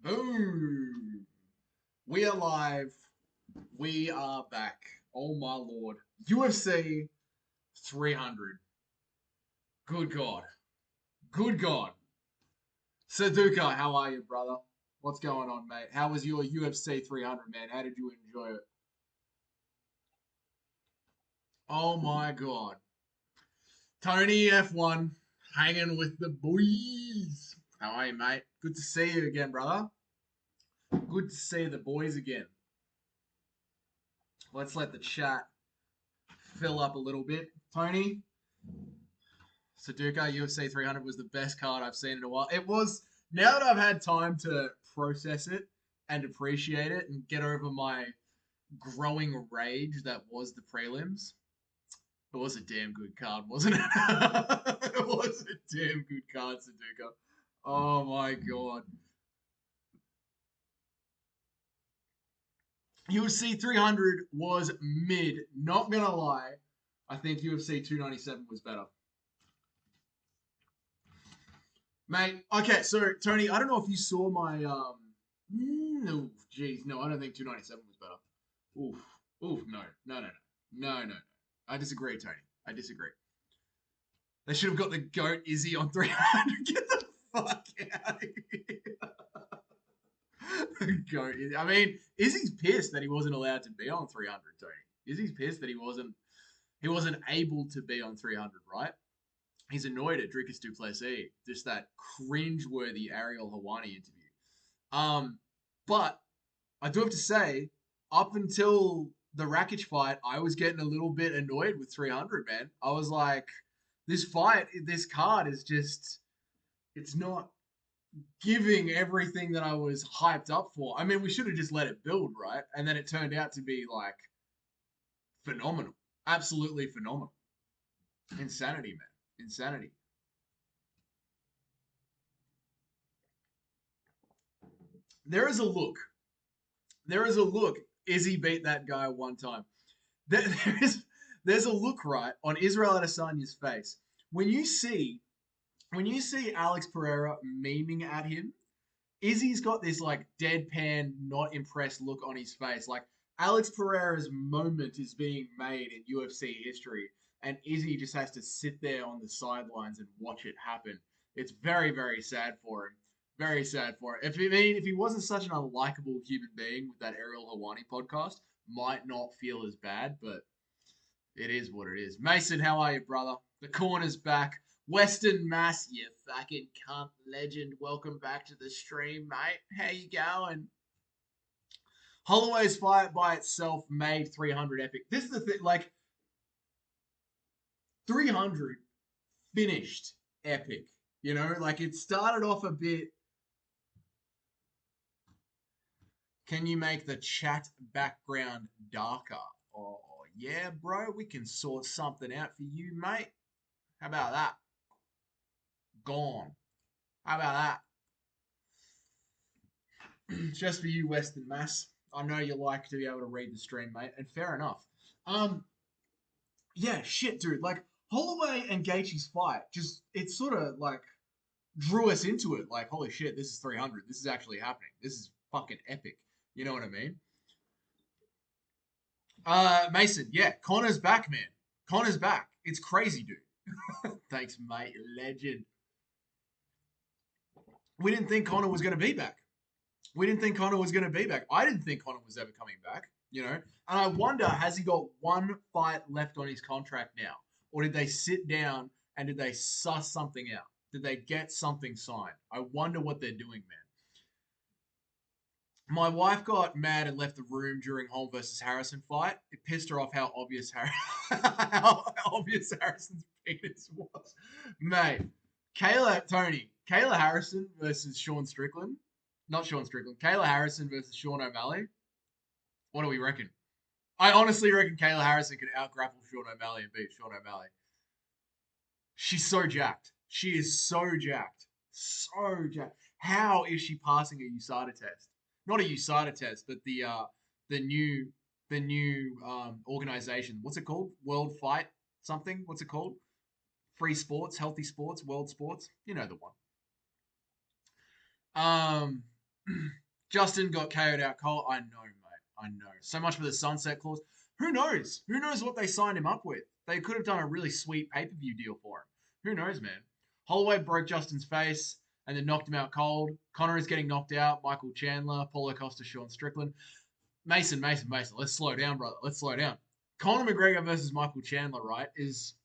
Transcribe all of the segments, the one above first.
Boom. We are live. We are back. Oh my lord. UFC 300. Good God. Good God. Saduka, how are you, brother? What's going on, mate? How was your UFC 300, man? How did you enjoy it? Oh my God. Tony F1 hanging with the boys. How are you, mate? Good to see you again, brother. Good to see the boys again. Let's let the chat fill up a little bit. Tony, Saduka, UFC 300 was the best card I've seen in a while. It was, now that I've had time to process it and appreciate it and get over my growing rage that was the prelims, it was a damn good card, wasn't it? It was a damn good card, Saduka. Oh my God. UFC 300 was mid. Not gonna lie, I think UFC 297 was better. Mate, okay, so Tony, I don't know if you saw my no, jeez, no, I don't think 297 was better. Oof, oof, no. I disagree, Tony. I disagree. They should have got the goat Izzy on 300. Get the fuck out of here. Goat Izzy. I mean, Izzy's pissed that he wasn't allowed to be on 300, Tony. Izzy's pissed that he wasn't able to be on 300, right? He's annoyed at Dricus du Plessis, just that cringe-worthy Ariel Helwani interview. But I do have to say, up until the Rakic fight, I was getting a little bit annoyed with 300, man. I was like, this card is just, it's not giving everything that I was hyped up for. I mean, we should have just let it build, right? And then it turned out to be like phenomenal, absolutely phenomenal. Insanity, man. Insanity. There is a look. There is a look. Izzy beat that guy one time. There's a look right on Israel Adesanya's face when you see Alex Pereira memeing at him. Izzy's got this like deadpan, not impressed look on his face. Like Alex Pereira's moment is being made in UFC history, and Izzy just has to sit there on the sidelines and watch it happen. It's very, very sad for him. Very sad for him. If he wasn't such an unlikable human being with that Ariel Helwani podcast, might not feel as bad, but it is what it is. Mason, how are you, brother? The corner's back. Western Mass, you fucking cunt legend. Welcome back to the stream, mate. How you going? Holloway's fight by itself made 300 epic. This is the thing, like 300 finished epic. You know, like it started off a bit. Can you make the chat background darker? Oh, yeah, bro. We can sort something out for you, mate. How about that? Gone. How about that? Just for you, Western Mass. I know you like to be able to read the stream, mate, and fair enough. Yeah, shit, dude. Like Holloway and Gaethje's fight, just it sort of like drew us into it. Like, holy shit, this is 300. This is actually happening. This is fucking epic. You know what I mean? Mason, yeah, Connor's back, man. Connor's back. It's crazy, dude. Thanks, mate. Legend. We didn't think Connor was going to be back. We didn't think Connor was going to be back. I didn't think Connor was ever coming back, you know? And I wonder, has he got one fight left on his contract now? Or did they sit down and did they suss something out? Did they get something signed? I wonder what they're doing, man. My wife got mad and left the room during Holm versus Harrison fight. It pissed her off how obvious how obvious Harrison's penis was. Mate, Kayla Harrison versus Sean Strickland. Not Sean Strickland. Kayla Harrison versus Sean O'Malley. What do we reckon? I honestly reckon Kayla Harrison could out-grapple Sean O'Malley and beat Sean O'Malley. She's so jacked. She is so jacked. So jacked. How is she passing a USADA test? Not a USADA test, but the new organization. What's it called? World Fight something? What's it called? Free Sports, Healthy Sports, World Sports. You know the one. Justin got KO'd out cold. I know, mate. I know. So much for the sunset clause. Who knows? Who knows what they signed him up with? They could have done a really sweet pay-per-view deal for him. Who knows, man? Holloway broke Justin's face and then knocked him out cold. Conor is getting knocked out. Michael Chandler, Paulo Costa, Sean Strickland. Mason. Let's slow down, brother. Let's slow down. Conor McGregor versus Michael Chandler, right, is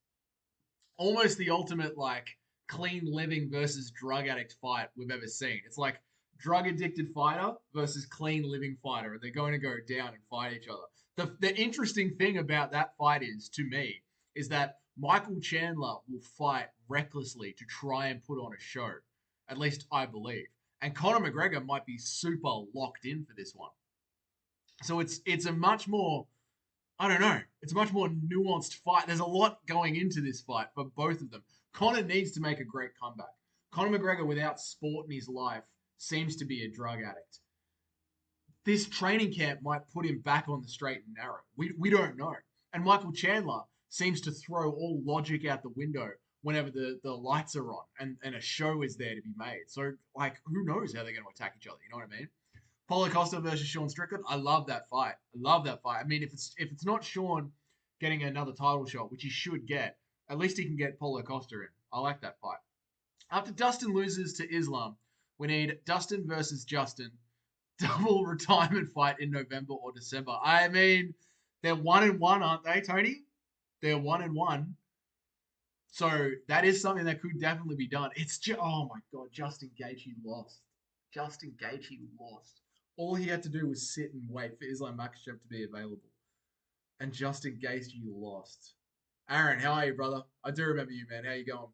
almost the ultimate, like, clean living versus drug addict fight we've ever seen. It's like drug addicted fighter versus clean living fighter, and they're going to go down and fight each other. The interesting thing about that fight is, to me, is that Michael Chandler will fight recklessly to try and put on a show. At least I believe. And Conor McGregor might be super locked in for this one. So it's a much more, I don't know, it's a much more nuanced fight. There's a lot going into this fight for both of them. Conor needs to make a great comeback. Conor McGregor, without sport in his life, seems to be a drug addict. This training camp might put him back on the straight and narrow. We don't know. And Michael Chandler seems to throw all logic out the window whenever the lights are on and a show is there to be made. So, like, who knows how they're going to attack each other? You know what I mean? Paulo Costa versus Sean Strickland. I love that fight. I mean, if it's not Sean getting another title shot, which he should get, at least he can get Paulo Costa in. I like that fight. After Dustin loses to Islam, we need Dustin versus Justin. Double retirement fight in November or December. I mean, they're 1-1, aren't they, Tony? They're 1-1. So that is something that could definitely be done. Oh my God, Justin Gaethje lost. All he had to do was sit and wait for Islam Makhachev to be available. And Justin Gaethje lost. Aaron, how are you, brother? I do remember you, man. How you going?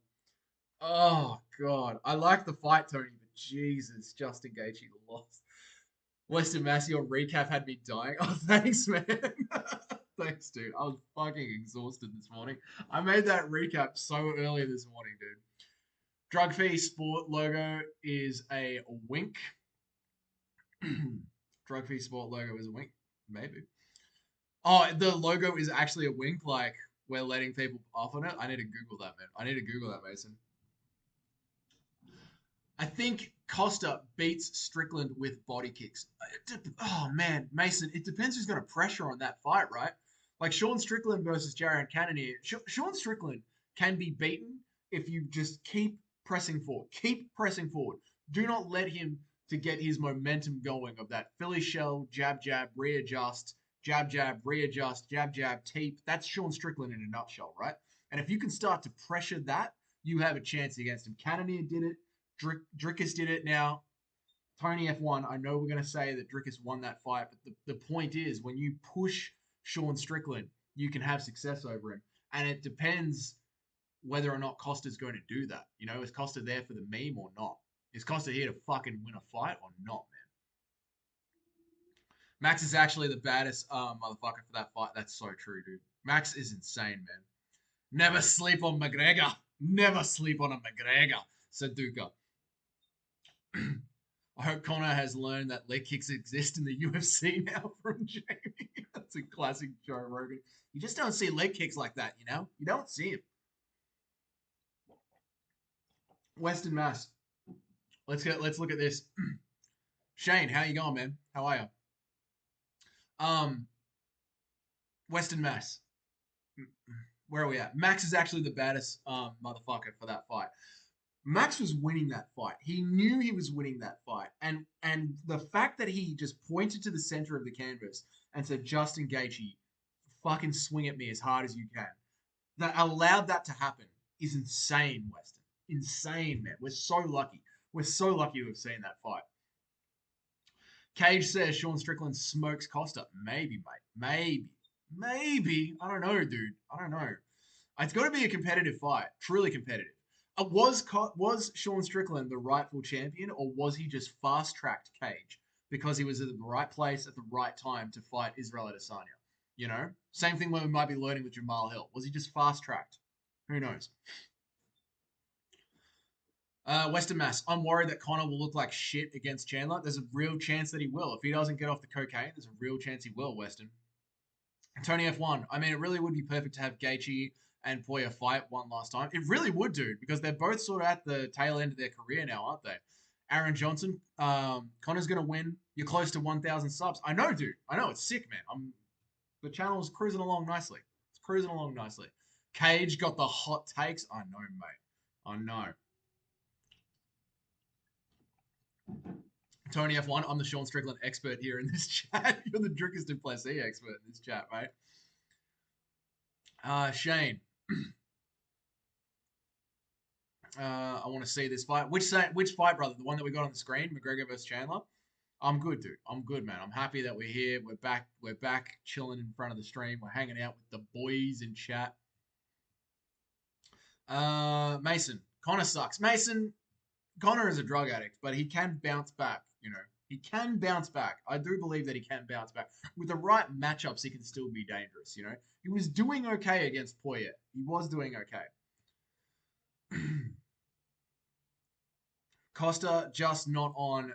Oh, God. I like the fight, Tony, but Jesus, Justin Gaethje lost. Western Mass, your recap had me dying. Oh, thanks, man. Thanks, dude. I was fucking exhausted this morning. I made that recap so early this morning, dude. Drug Fee Sport logo is a wink. Drug Fee Sport logo is a wink. Maybe. Oh, the logo is actually a wink, like we're letting people off on it. I need to Google that, man. I need to Google that, Mason. I think Costa beats Strickland with body kicks. Oh, man, Mason, it depends who's going to pressure on that fight, right? Like Sean Strickland versus Jaron Cannonier. Sean Strickland can be beaten if you just keep pressing forward. Keep pressing forward. Do not let him to get his momentum going of that Philly shell, jab, readjust, jab, readjust, jab, teep. That's Sean Strickland in a nutshell, right? And if you can start to pressure that, you have a chance against him. Cannonier did it. Drickus did it. Now, Tony F1, I know we're going to say that Drickus won that fight, but the point is when you push Sean Strickland, you can have success over him. And it depends whether or not Costa's going to do that. You know, is Costa there for the meme or not? Is Costa here to fucking win a fight or not, man? Max is actually the baddest motherfucker for that fight. That's so true, dude. Max is insane, man. Never sleep on McGregor. Never sleep on a McGregor. Saduka. I hope Conor has learned that leg kicks exist in the UFC now from Jamie. That's a classic Joe Rogan. You just don't see leg kicks like that, you know? You don't see them. Western Mass. Let's look at this. Shane, how you going, man? How are you? Western Mass. Where are we at? Max is actually the baddest motherfucker for that fight. Max was winning that fight. He knew he was winning that fight. And the fact that he just pointed to the center of the canvas and said, Justin Gaethje, fucking swing at me as hard as you can. That allowed that to happen is insane, Weston. Insane, man. We're so lucky. We're so lucky to have seen that fight. Cage says Sean Strickland smokes Costa. Maybe, mate. Maybe. I don't know, dude. I don't know. It's got to be a competitive fight. Truly competitive. Was Sean Strickland the rightful champion, or was he just fast-tracked Cage because he was at the right place at the right time to fight Israel Adesanya? You know? Same thing when we might be learning with Jamal Hill. Was he just fast-tracked? Who knows? Western Mass. I'm worried that Conor will look like shit against Chandler. There's a real chance that he will. If he doesn't get off the cocaine, there's a real chance he will, Weston. Tony F1. I mean, it really would be perfect to have Gaethje and Poirier fight one last time. It really would, dude, because they're both sort of at the tail end of their career now, aren't they? Aaron Johnson, Connor's gonna win. You're close to 1,000 subs. I know, dude. I know, it's sick, man. The channel's cruising along nicely. It's cruising along nicely. Cage got the hot takes. I know, mate. I know. Tony F1, I'm the Sean Strickland expert here in this chat. You're the Drickus du Plessis expert in this chat, mate. Shane. I want to see this fight. Which fight, brother? The one that we got on the screen, McGregor versus Chandler. I'm good, dude. I'm good, man. I'm happy that we're here. We're back. We're back chilling in front of the stream. We're hanging out with the boys in chat. Mason. Connor sucks. Mason, Connor is a drug addict, but he can bounce back, you know. He can bounce back. I do believe that he can bounce back. With the right matchups, he can still be dangerous, you know. He was doing okay against Poirier. He was doing okay. Costa just not on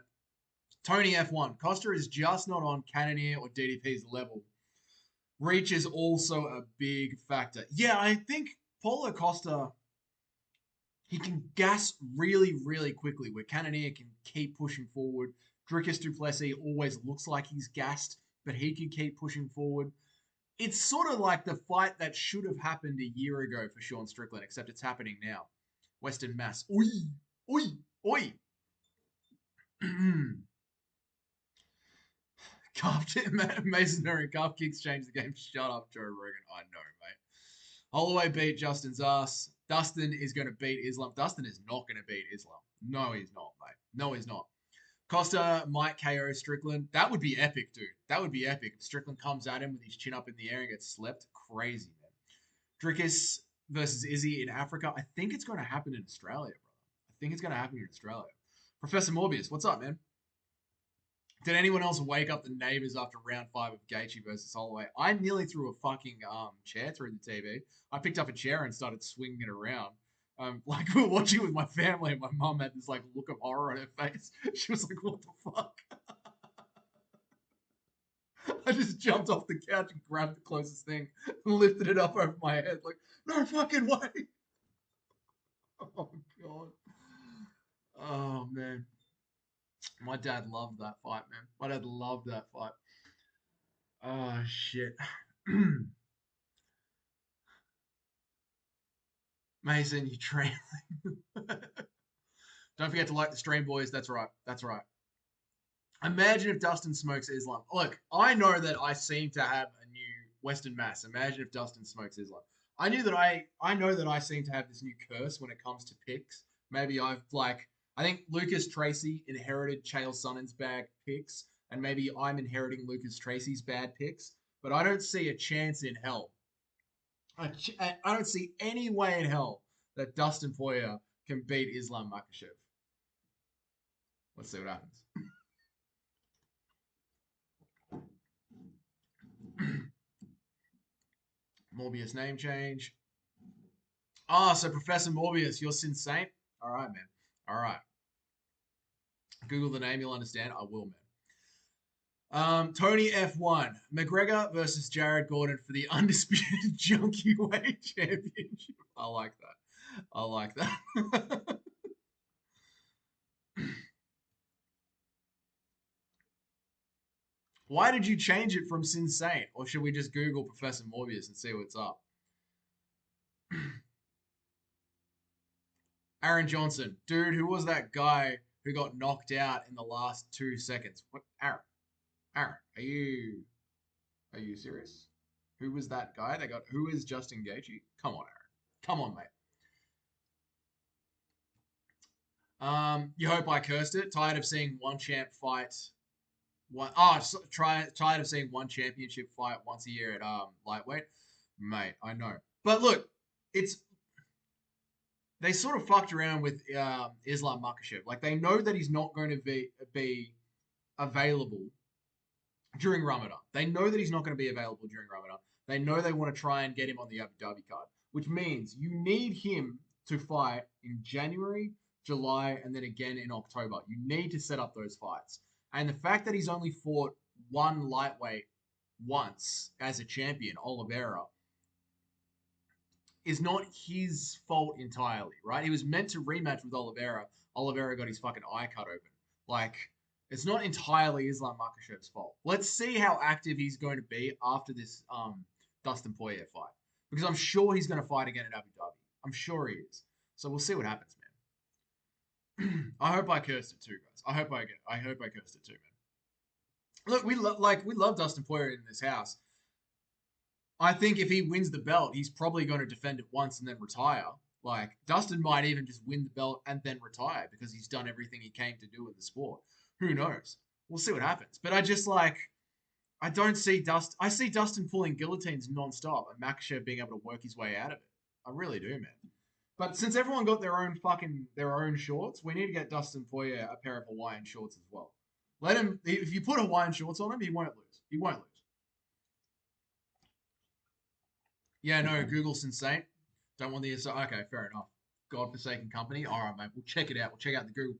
Tony F1. Costa is just not on Cannonier or DDP's level. Reach is also a big factor. Yeah, I think Paulo Costa, he can gas really, really quickly, where Cannonier can keep pushing forward. Drickus du Plessis always looks like he's gassed, but he can keep pushing forward. It's sort of like the fight that should have happened a year ago for Sean Strickland, except it's happening now. Western Mass. Oi! Oi! Oi! Masonry and calf kicks change the game. Shut up, Joe Rogan. I know, mate. Holloway beat Justin's ass. Dustin is going to beat Islam. Dustin is not going to beat Islam. No, he's not, mate. No, he's not. Costa might KO Strickland. That would be epic, dude. That would be epic. If Strickland comes at him with his chin up in the air and gets slept. Crazy, man. Drickus versus Izzy in Africa. I think it's going to happen in Australia, brother. I think it's going to happen in Australia. Professor Morbius, what's up, man? Did anyone else wake up the neighbors after round 5 of Gaethje versus Holloway? I nearly threw a fucking chair through the TV. I picked up a chair and started swinging it around. Like we were watching with my family, and my mum had this like look of horror on her face. She was like, "What the fuck?" I just jumped off the couch and grabbed the closest thing, and lifted it up over my head, like, "No fucking way!" Oh god. Oh man. My dad loved that fight, man. My dad loved that fight. Oh shit. Mason, you trailing. Don't forget to like the stream, boys. That's right. That's right. Imagine if Dustin smokes Islam. Look, I know that I seem to have a new Western Mass. Imagine if Dustin smokes Islam. I know that I seem to have this new curse when it comes to picks. Maybe I think Lucas Tracy inherited Chael Sonnen's bad picks, and maybe I'm inheriting Lucas Tracy's bad picks. But I don't see a chance in hell. I don't see any way in hell that Dustin Poirier can beat Islam Makhachev. Let's see what happens. Morbius name change. So Professor Morbius, you're Sin Saint? All right, man. All right. Google the name, you'll understand. I will, man. Tony F1. McGregor versus Jared Gordon for the undisputed junkie weight championship. I like that. I like that. Why did you change it from Sin Saint? Or should we just Google Professor Morbius and see what's up? Aaron Johnson. Dude, who was that guy who got knocked out in the last 2 seconds? What? Aaron, are you serious? Who was that guy that got? Who is Justin Gaethje? Come on, Aaron. Come on, mate. You hope I cursed it. Tired of seeing one champ fight. Tired of seeing one championship fight once a year at lightweight, mate. I know, but look, they sort of fucked around with Islam Makhachev. Like they know that he's not going to be available during Ramadan. They know that he's not going to be available during Ramadan. They know they want to try and get him on the Abu Dhabi card, which means you need him to fight in January, July, and then again in October. You need to set up those fights. And the fact that he's only fought one lightweight once as a champion, Oliveira, is not his fault entirely, right? He was meant to rematch with Oliveira. Oliveira got his fucking eye cut open. Like, it's not entirely Islam Makhachev's fault. Let's see how active he's going to be after this Dustin Poirier fight. Because I'm sure he's going to fight again in Abu Dhabi. I'm sure he is. So we'll see what happens, man. I hope I cursed it too, guys. I hope I cursed it too, man. Look, we love Dustin Poirier in this house. I think if he wins the belt, he's probably going to defend it once and then retire. Like, Dustin might even just win the belt and then retire because he's done everything he came to do in the sport. Who knows? We'll see what happens. But I just I don't see Dustin. I see Dustin pulling guillotines nonstop and Makhachev being able to work his way out of it. I really do, man. But since everyone got their own shorts, we need to get Dustin Poirier a pair of Hawaiian shorts as well. Let him. If you put Hawaiian shorts on him, he won't lose. He won't lose. Yeah, no, Google's insane. Don't want the okay, fair enough. Godforsaken company. All right, mate. We'll check it out. We'll check out the Google.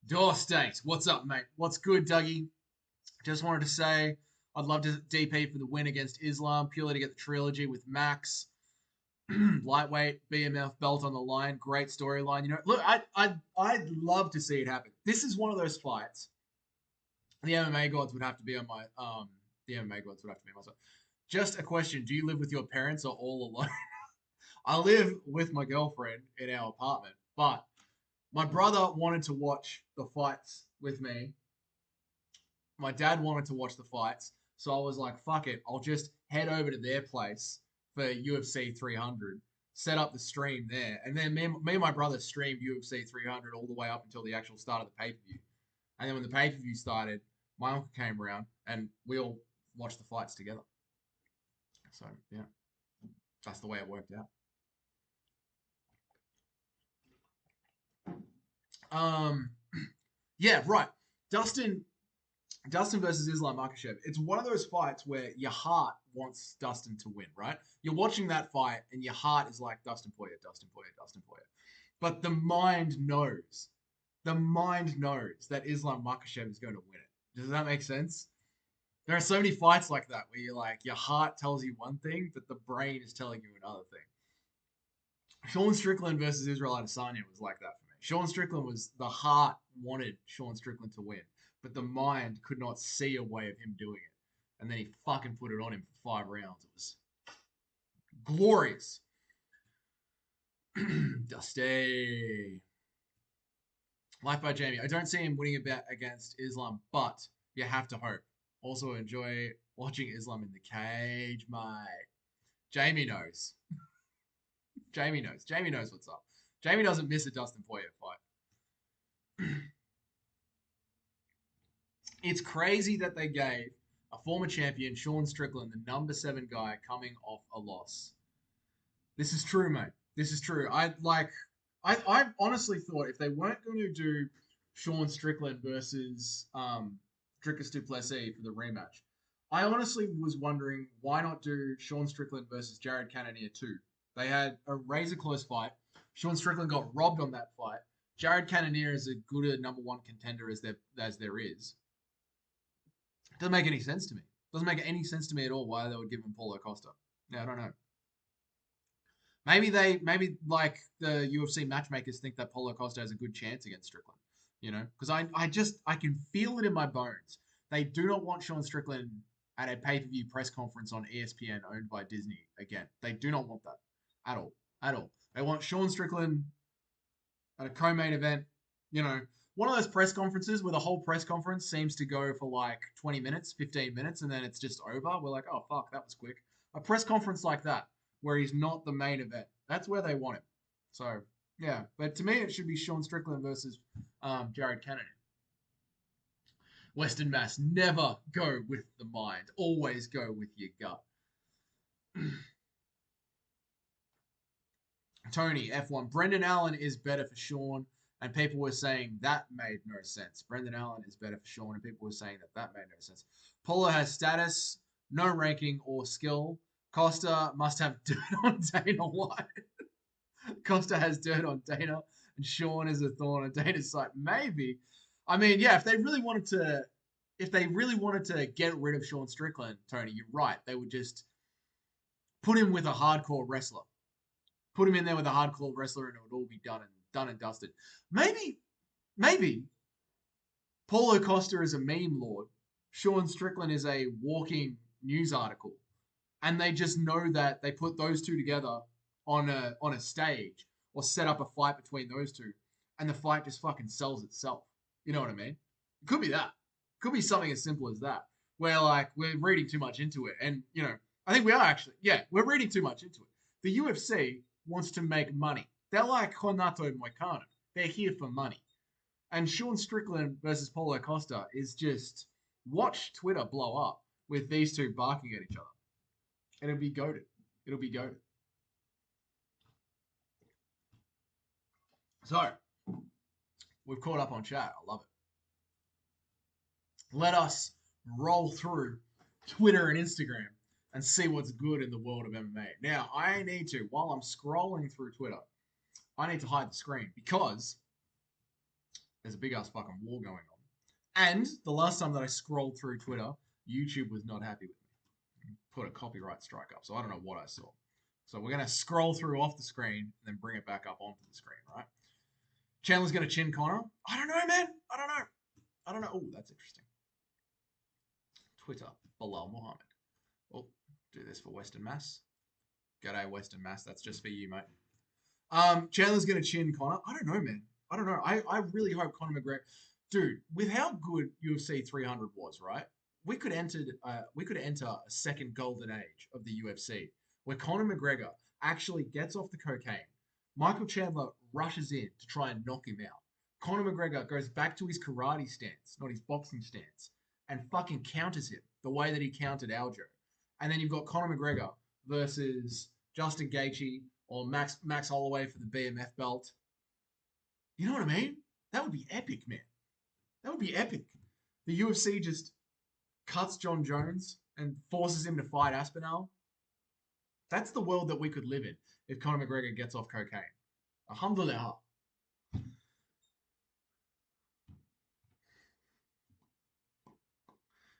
Door State. What's up, mate? What's good, Dougie? Just wanted to say I'd love to DP for the win against Islam, purely to get the trilogy with Max. Lightweight, BMF belt on the line. Great storyline. You know, look, I'd love to see it happen. This is one of those fights. The MMA gods would have to be on my the MMA gods would have to be on my side. Just a question. Do you live with your parents or all alone? I live with my girlfriend in our apartment, but my brother wanted to watch the fights with me. My dad wanted to watch the fights. So I was like, fuck it. I'll just head over to their place for UFC 300, set up the stream there. And then me and my brother streamed UFC 300 all the way up until the actual start of the pay-per-view. And then when the pay-per-view started, my uncle came around and we all watched the fights together. So, yeah, that's the way it worked out. Yeah, right. Dustin versus Islam Makhachev. It's one of those fights where your heart wants Dustin to win, right? You're watching that fight and your heart is like Dustin Poirier, Dustin Poirier, Dustin Poirier. But the mind knows that Islam Makhachev is going to win it. Does that make sense? There are so many fights like that where you're like, your heart tells you one thing, but the brain is telling you another thing. Sean Strickland versus Israel Adesanya was like that for me. Sean Strickland the heart wanted Sean Strickland to win, but the mind could not see a way of him doing it. And then he fucking put it on him for 5 rounds. It was glorious. Dusty. Life by Jamie. I don't see him winning against Islam, but you have to hope. Also enjoy watching Islam in the cage, mate. Jamie knows. Jamie knows. Jamie knows what's up. Jamie doesn't miss a Dustin Poirier fight. It's crazy that they gave a former champion, Sean Strickland, the number 7 guy, coming off a loss. This is true, mate. This is true. I honestly thought if they weren't going to do Sean Strickland versus Dricus du Plessis for the rematch, I honestly was wondering why not do Sean Strickland versus Jared Cannonier too. They had a razor close fight. Sean Strickland got robbed on that fight. Jared Cannonier is as good a number 1 contender as there is. Doesn't make any sense to me. Doesn't make any sense to me at all why they would give him Paulo Costa. Yeah, I don't know. Maybe like the UFC matchmakers think that Paulo Costa has a good chance against Strickland. You know, because I can feel it in my bones. They do not want Sean Strickland at a pay-per-view press conference on ESPN owned by Disney again. They do not want that at all. At all. They want Sean Strickland at a co-main event, you know, one of those press conferences where the whole press conference seems to go for like 20 minutes, 15 minutes, and then it's just over. We're like, oh, fuck, that was quick. A press conference like that where he's not the main event. That's where they want him. So, yeah. But to me, it should be Sean Strickland versus Jared Cannonier. Western Mass, never go with the mind. Always go with your gut. Tony, F1. Brendan Allen is better for Sean, and people were saying that made no sense. Brendan Allen is better for Sean, and people were saying that made no sense. Paulo has status, no ranking or skill. Costa must have dirt on Dana White. Costa has dirt on Dana, and Sean is a thorn on Dana's side. Maybe. I mean, yeah, if they really wanted to get rid of Sean Strickland, Tony, you're right. They would just put him with a hardcore wrestler. Put him in there with a hardcore wrestler, and it would all be done and dusted. Maybe Paulo Costa is a meme lord. Sean Strickland is a walking news article, and they just know that they put those two together on a stage or set up a fight between those two, and the fight just fucking sells itself. You know what I mean? It could be that. Could be something as simple as that, where like we're reading too much into it, and I think we are actually. Yeah, we're reading too much into it. The UFC wants to make money. They're like Renato and Moicano. They're here for money. And Sean Strickland versus Paulo Costa is just watch Twitter blow up with these two barking at each other. It'll be goated. It'll be goated. So, we've caught up on chat. I love it. Let us roll through Twitter and Instagram and see what's good in the world of MMA. Now, I need to, while I'm scrolling through Twitter, I need to hide the screen because there's a big ass fucking war going on. And the last time that I scrolled through Twitter, YouTube was not happy with me. Put a copyright strike up, so I don't know what I saw. So we're going to scroll through off the screen and then bring it back up onto the screen, right? Chandler's going to chin Connor. I don't know, man. I don't know. Oh, that's interesting. Twitter, Bilal Muhammad. Oh, do this for Western Mass. G'day, Western Mass. That's just for you, mate. Chandler's going to chin Connor. I don't know, man. I don't know. I really hope Conor McGregor... Dude, with how good UFC 300 was, right? We could enter a second golden age of the UFC where Conor McGregor actually gets off the cocaine. Michael Chandler rushes in to try and knock him out. Conor McGregor goes back to his karate stance, not his boxing stance, and fucking counters him the way that he countered Aljo. And then you've got Conor McGregor versus Justin Gaethje or Max Holloway for the BMF belt. You know what I mean? That would be epic, man. That would be epic. The UFC just cuts John Jones and forces him to fight Aspinall. That's the world that we could live in if Conor McGregor gets off cocaine. Alhamdulillah.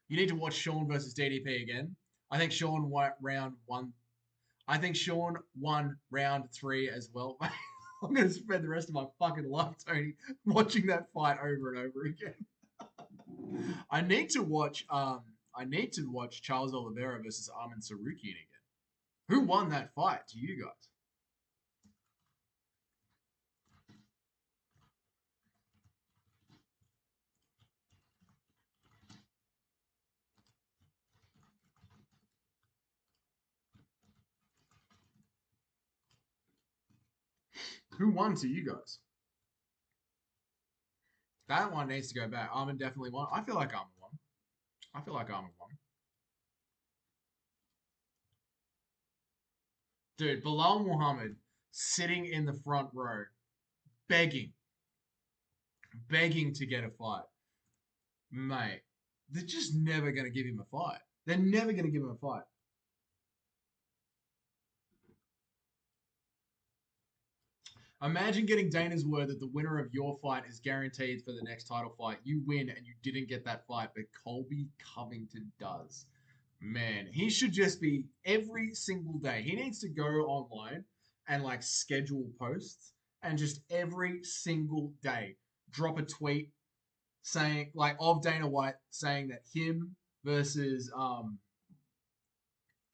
You need to watch Sean versus DDP again. I think Sean won round 1. I think Sean won round 3 as well. I'm going to spend the rest of my fucking life, Tony, watching that fight over and over again. I need to watch Charles Oliveira versus Arman Tsarukyan again. Who won that fight to you guys? Who won to you guys? That one needs to go back. Arman definitely won. I feel like Arman won. Dude, Bilal Muhammad sitting in the front row, begging to get a fight. Mate, they're just never going to give him a fight. They're never going to give him a fight. Imagine getting Dana's word that the winner of your fight is guaranteed for the next title fight. You win and you didn't get that fight, but Colby Covington does. Man, he should just be every single day. He needs to go online and like schedule posts and just every single day drop a tweet saying like of Dana White saying that him versus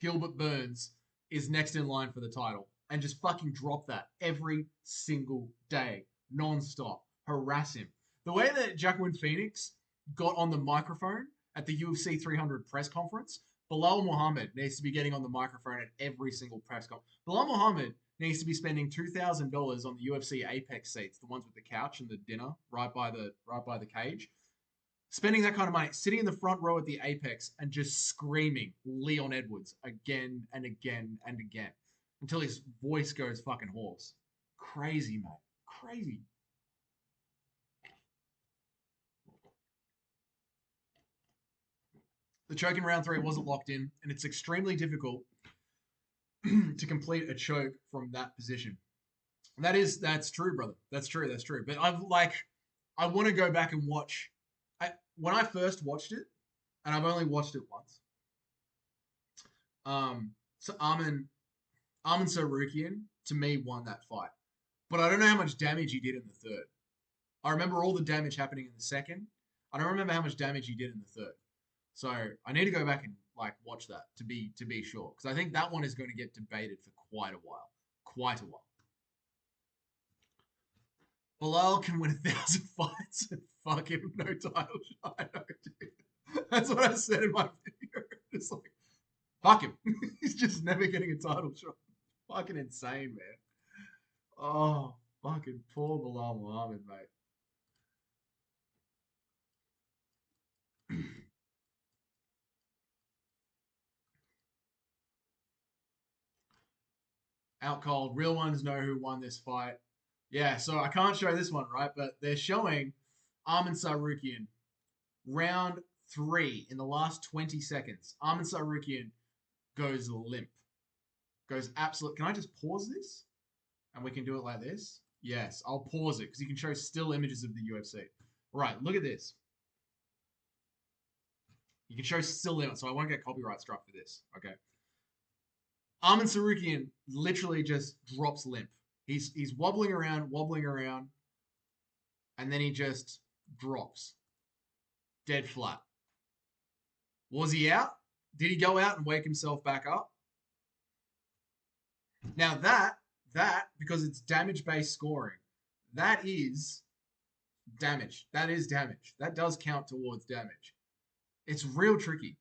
Gilbert Burns is next in line for the title. And just fucking drop that every single day, non-stop. Harass him. The way that Jacqueline Phoenix got on the microphone at the UFC 300 press conference, Bilal Muhammad needs to be getting on the microphone at every single press conference. Bilal Muhammad needs to be spending $2,000 on the UFC Apex seats, the ones with the couch and the dinner right by the cage. Spending that kind of money, sitting in the front row at the Apex and just screaming Leon Edwards again and again and again. Until his voice goes fucking hoarse. Crazy, mate. Crazy. The choke in round 3 wasn't locked in, and it's extremely difficult to complete a choke from that position. That's true, brother. That's true. But I want to go back and watch. When I first watched it, and I've only watched it once. So Arman Arman Tsarukyan, to me, won that fight. But I don't know how much damage he did in the third. I remember all the damage happening in the second. I don't remember how much damage he did in the third. So I need to go back and like watch that to be sure, because I think that one is going to get debated for quite a while. Quite a while. Bilal can win 1,000 fights and fuck him, no title shot. I know, dude. That's what I said in my video. It's like, fuck him. He's just never getting a title shot. Fucking insane, man. Oh, fucking poor Bilal Muhammad, mate. Out cold. Real ones know who won this fight. Yeah, so I can't show this one, right? But they're showing Arman Tsarukyan round 3 in the last 20 seconds. Arman Tsarukyan goes limp. Goes absolute. Can I just pause this? And we can do it like this? Yes, I'll pause it because you can show still images of the UFC. Right, look at this. You can show still images, so I won't get copyright struck for this. Okay. Arman Tsarukyan literally just drops limp. He's wobbling around, and then he just drops. Dead flat. Was he out? Did he go out and wake himself back up? Now that, because it's damage-based scoring, that is damage. That is damage. That does count towards damage. It's real tricky.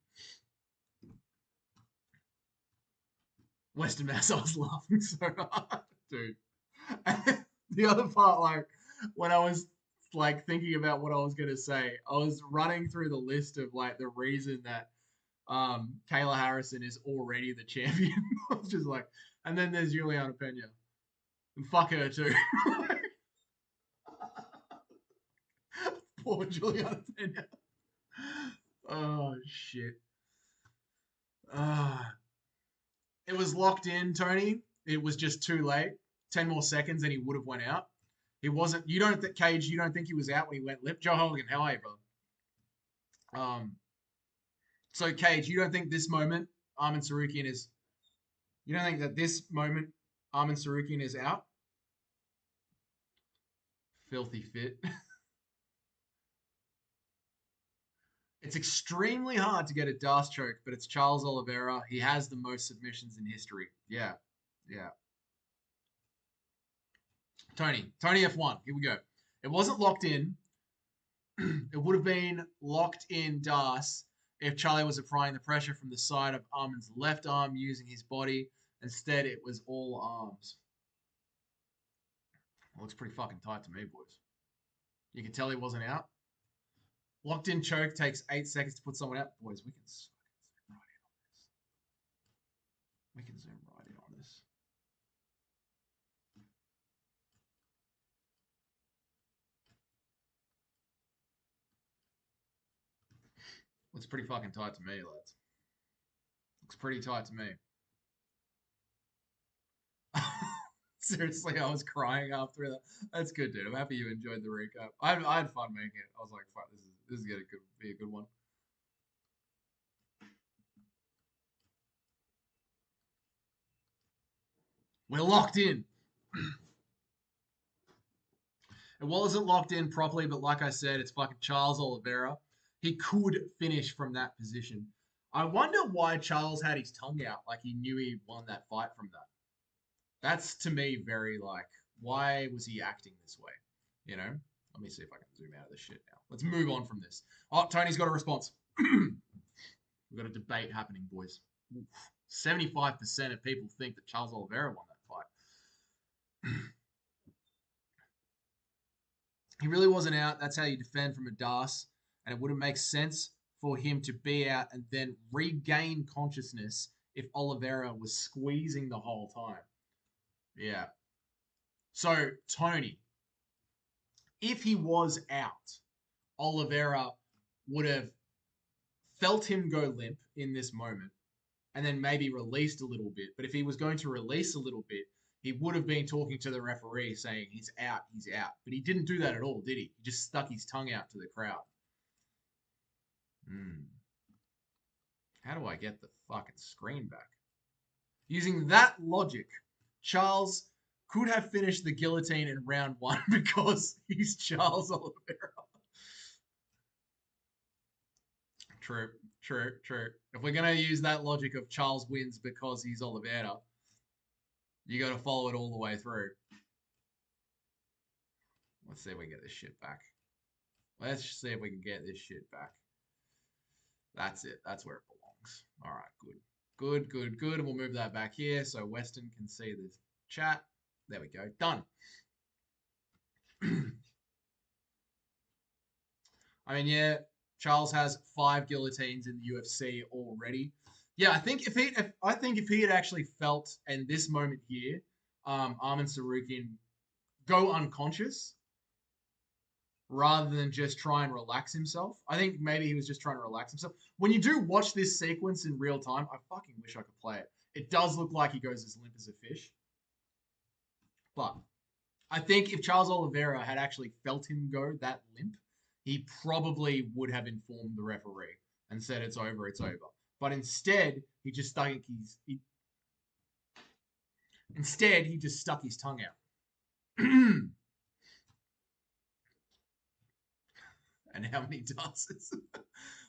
Western Mass, I was laughing so hard, dude. And the other part, like, when I was like thinking about what I was gonna say, I was running through the list of like the reason that Kayla Harrison is already the champion. I was just like, and then there's Juliana Pena. And fuck her too. Poor Juliana Pena. Oh shit. It was locked in, Tony. It was just too late. 10 more seconds and he would have went out. He wasn't. You don't think Cage? You don't think he was out when he went lip? Joe Hogan, how are you, brother? So Cage, you don't think this moment Arman Tsarukyan is? You don't think that this moment Arman Tsarukyan is out? Filthy fit. It's extremely hard to get a Das choke, but it's Charles Oliveira. He has the most submissions in history. Yeah, yeah. Tony F1. Here we go. It wasn't locked in. It would have been locked in Das if Charlie was applying the pressure from the side of Arman's left arm using his body. Instead, it was all arms. It looks pretty fucking tight to me, boys. You can tell he wasn't out. Locked in choke takes 8 seconds to put someone out. Boys, we can zoom right in on this. We can zoom right in on this. Looks pretty fucking tight to me, lads. Looks pretty tight to me. Seriously, I was crying after that. That's good, dude. I'm happy you enjoyed the recap. I had fun making it. I was like, fuck, this is gonna be a good one. We're locked in. It wasn't locked in properly, but like I said, it's fucking Charles Oliveira. He could finish from that position. I wonder why Charles had his tongue out, like he knew he won that fight from that. That's to me very like, why was he acting this way? You know? Let me see if I can zoom out of this shit now. Let's move on from this. Oh, Tony's got a response. We've got a debate happening, boys. 75% of people think that Charles Oliveira won that fight. He really wasn't out. That's how you defend from a Das. And it wouldn't make sense for him to be out and then regain consciousness if Oliveira was squeezing the whole time. Yeah. So, Tony, if he was out, Oliveira would have felt him go limp in this moment and then maybe released a little bit. But if he was going to release a little bit, he would have been talking to the referee saying he's out, he's out. But he didn't do that at all, did he? He just stuck his tongue out to the crowd. How do I get the fucking screen back? Using that logic, Charles could have finished the guillotine in round 1 because he's Charles Oliveira. True, true, true. If we're going to use that logic of Charles wins because he's Oliveira, you got to follow it all the way through. Let's see if we can get this shit back. Let's see if we can get this shit back. That's it. That's where it belongs. All right, good. Good, good, good. And we'll move that back here so Weston can see the chat. There we go. Done. I mean, yeah, Charles has 5 guillotines in the UFC already. Yeah, I think if he had actually felt in this moment here, Arman Tsarukyan go unconscious rather than just try and relax himself. I think maybe he was just trying to relax himself. When you do watch this sequence in real time, I fucking wish I could play it. It does look like he goes as limp as a fish. But I think if Charles Oliveira had actually felt him go that limp, he probably would have informed the referee and said it's over, it's over. But instead, he just stuck his tongue out. And how many dances?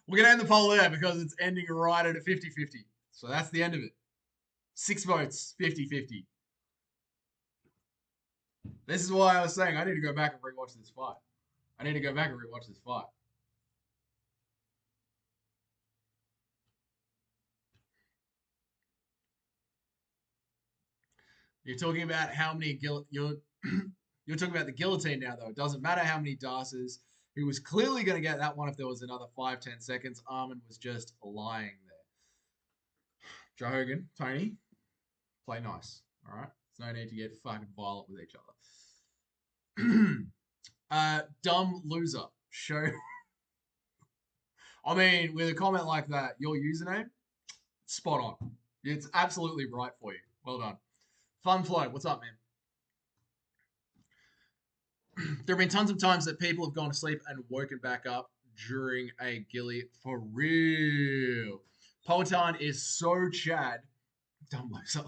We're going to end the poll there because it's ending right at a 50-50. So that's the end of it. 6 votes, 50-50. This is why I was saying I need to go back and rewatch this fight. You're talking about how many you're talking about the guillotine now, though. It doesn't matter how many dasses. He was clearly going to get that one if there was another 5-10 seconds. Arman was just lying there. Joe Hogan, Tony, play nice. All right? There's no need to get fucking violent with each other. Dumb loser. Show. I mean, with a comment like that, your username, spot on. It's absolutely right for you. Well done. Fun Flow, what's up, man? There have been tons of times that people have gone to sleep and woken back up during a gilly. For real. Poetan is so Chad. Dumb loser.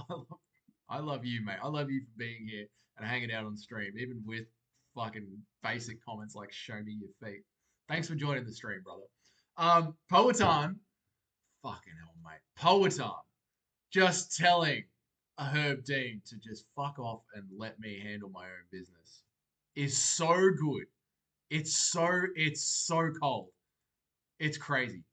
I love you, mate. I love you for being here and hanging out on stream, even with fucking basic comments like "show me your feet." Thanks for joining the stream, brother. Poetan, fucking hell, mate. Poetan, just telling a Herb Dean to just fuck off and let me handle my own business is so good. It's so cold. It's crazy.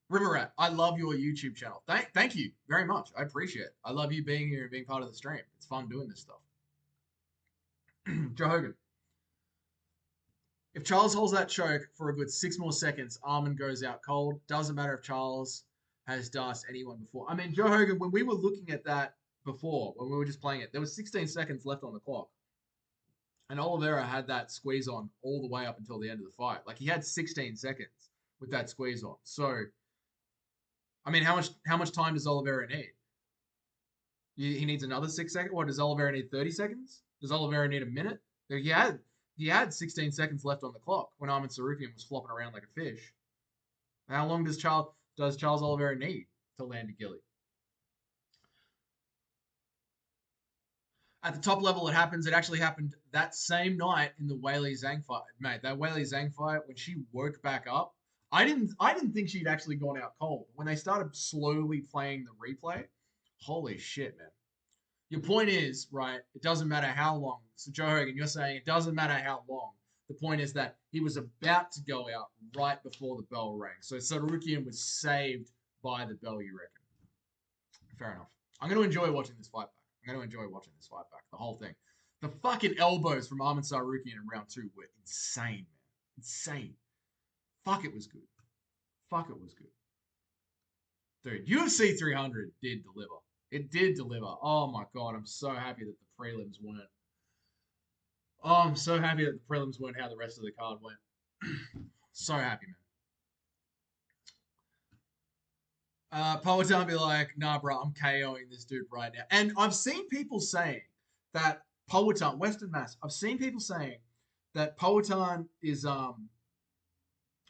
River Rat, I love your YouTube channel. Thank you very much. I appreciate it. I love you being here and being part of the stream. It's fun doing this stuff. Joe Hogan. If Charles holds that choke for a good 6 more seconds, Arman goes out cold. Doesn't matter if Charles has dust anyone before. I mean, Joe Hogan, when we were looking at that before, when we were just playing it, there was 16 seconds left on the clock. And Oliveira had that squeeze on all the way up until the end of the fight. Like, he had 16 seconds with that squeeze on. So, I mean, how much time does Oliveira need? He needs another 6 seconds? What, does Oliveira need 30 seconds? Does Oliveira need a minute? He had 16 seconds left on the clock when Arman Tsarukyan was flopping around like a fish. How long does Charles Oliveira need to land a gilly? At the top level, it happens. It actually happened that same night in the Weili Zhang fight, mate. That Weili Zhang fight, when she woke back up, I didn't think she'd actually gone out cold. When they started slowly playing the replay, holy shit, man. Your point is, right, it doesn't matter how long. So, Joe Hogan, you're saying it doesn't matter how long. The point is that he was about to go out right before the bell rang. So, Tsarukyan was saved by the bell, you reckon? Fair enough. I'm going to enjoy watching this fight back. The whole thing. The fucking elbows from Arman Tsarukyan in round 2 were insane, man. Insane. Fuck, it was good. Dude, UFC 300 did deliver. It did deliver. Oh my god, I'm so happy that the prelims weren't. Oh, I'm so happy that the prelims weren't how the rest of the card went. So happy, man. Poetan be like, nah, bro, I'm KOing this dude right now. And I've seen people saying that Poetan, Western Mass, I've seen people saying that Powhatan is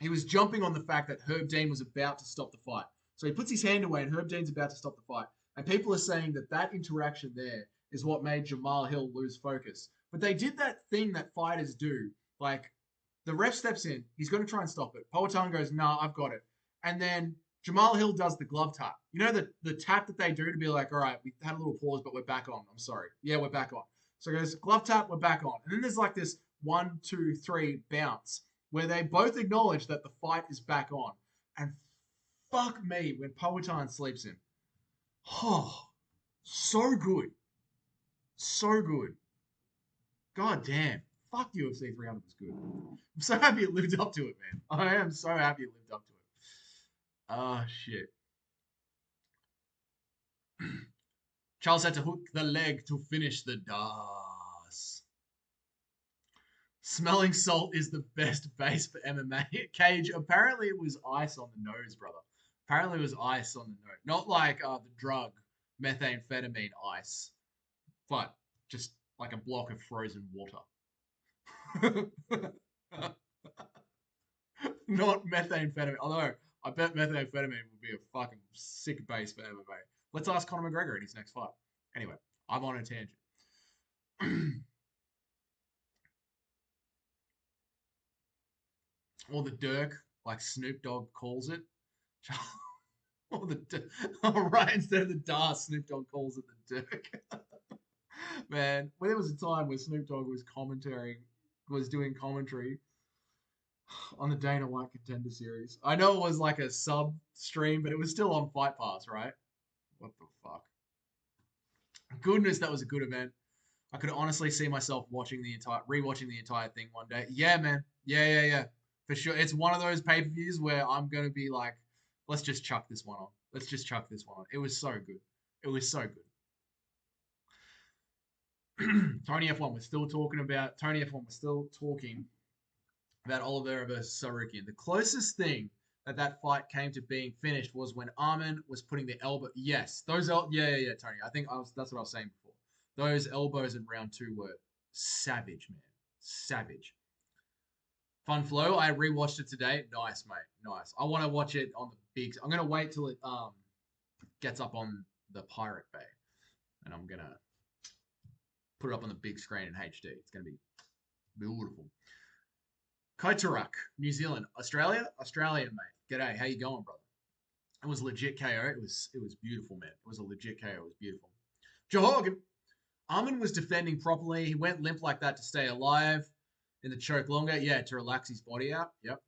he was jumping on the fact that Herb Dean was about to stop the fight. So he puts his hand away and Herb Dean's about to stop the fight. And people are saying that that interaction there is what made Jamal Hill lose focus. But they did that thing that fighters do. Like, the ref steps in. He's going to try and stop it. Powhatan goes, nah, I've got it. And then Jamal Hill does the glove tap. You know the tap that they do to be like, all right, we had a little pause, but we're back on. I'm sorry. Yeah, we're back on. So he goes, glove tap, we're back on. And then there's like this 1, 2, 3 bounce where they both acknowledge that the fight is back on. And fuck me when Powhatan sleeps him. Oh, so good. So good. God damn. Fuck UFC 300 was good. I'm so happy it lived up to it, man. I am so happy it lived up to it. Ah, shit. Charles had to hook the leg to finish the das. Smelling salt is the best base for MMA. Cage, apparently it was ice on the nose, brother. Apparently it was ice on the nose. Not like the drug methamphetamine ice, but just like a block of frozen water. Not methamphetamine. Although I bet methamphetamine would be a fucking sick base for MMA. Let's ask Conor McGregor in his next fight. Anyway, I'm on a tangent. Or the Dirk, like Snoop Dogg calls it. Or the right, instead of the Das, Snoop Dogg calls it the Dirk. Man, when there was a time where Snoop Dogg was doing commentary on the Dana White Contender Series. I know it was like a sub stream, but it was still on Fight Pass, right? What the fuck? Goodness, that was a good event. I could honestly see myself rewatching the entire thing one day. Yeah, man. Yeah. For sure. It's one of those pay-per-views where I'm going to be like, let's just chuck this one on. Let's just chuck this one on. It was so good. It was so good. Tony F1 was still talking about Oliveira versus Tsarukyan. The closest thing that fight came to being finished was when Arman was putting the elbow. Yes, those yeah, Tony. I think that's what I was saying before. Those elbows in round 2 were savage, man. Savage. Fun flow. I rewatched it today. Nice, mate. Nice. I want to watch it on the big. I'm gonna wait till it gets up on the Pirate Bay, and I'm gonna put it up on the big screen in HD. It's gonna be beautiful. Kattar, New Zealand, Australian, mate. G'day. How you going, brother? It was a legit KO. It was beautiful, man. It was a legit KO. It was beautiful. Joe Hogan. Arman was defending properly. He went limp like that to stay alive in the choke longer. Yeah, to relax his body out. Yep.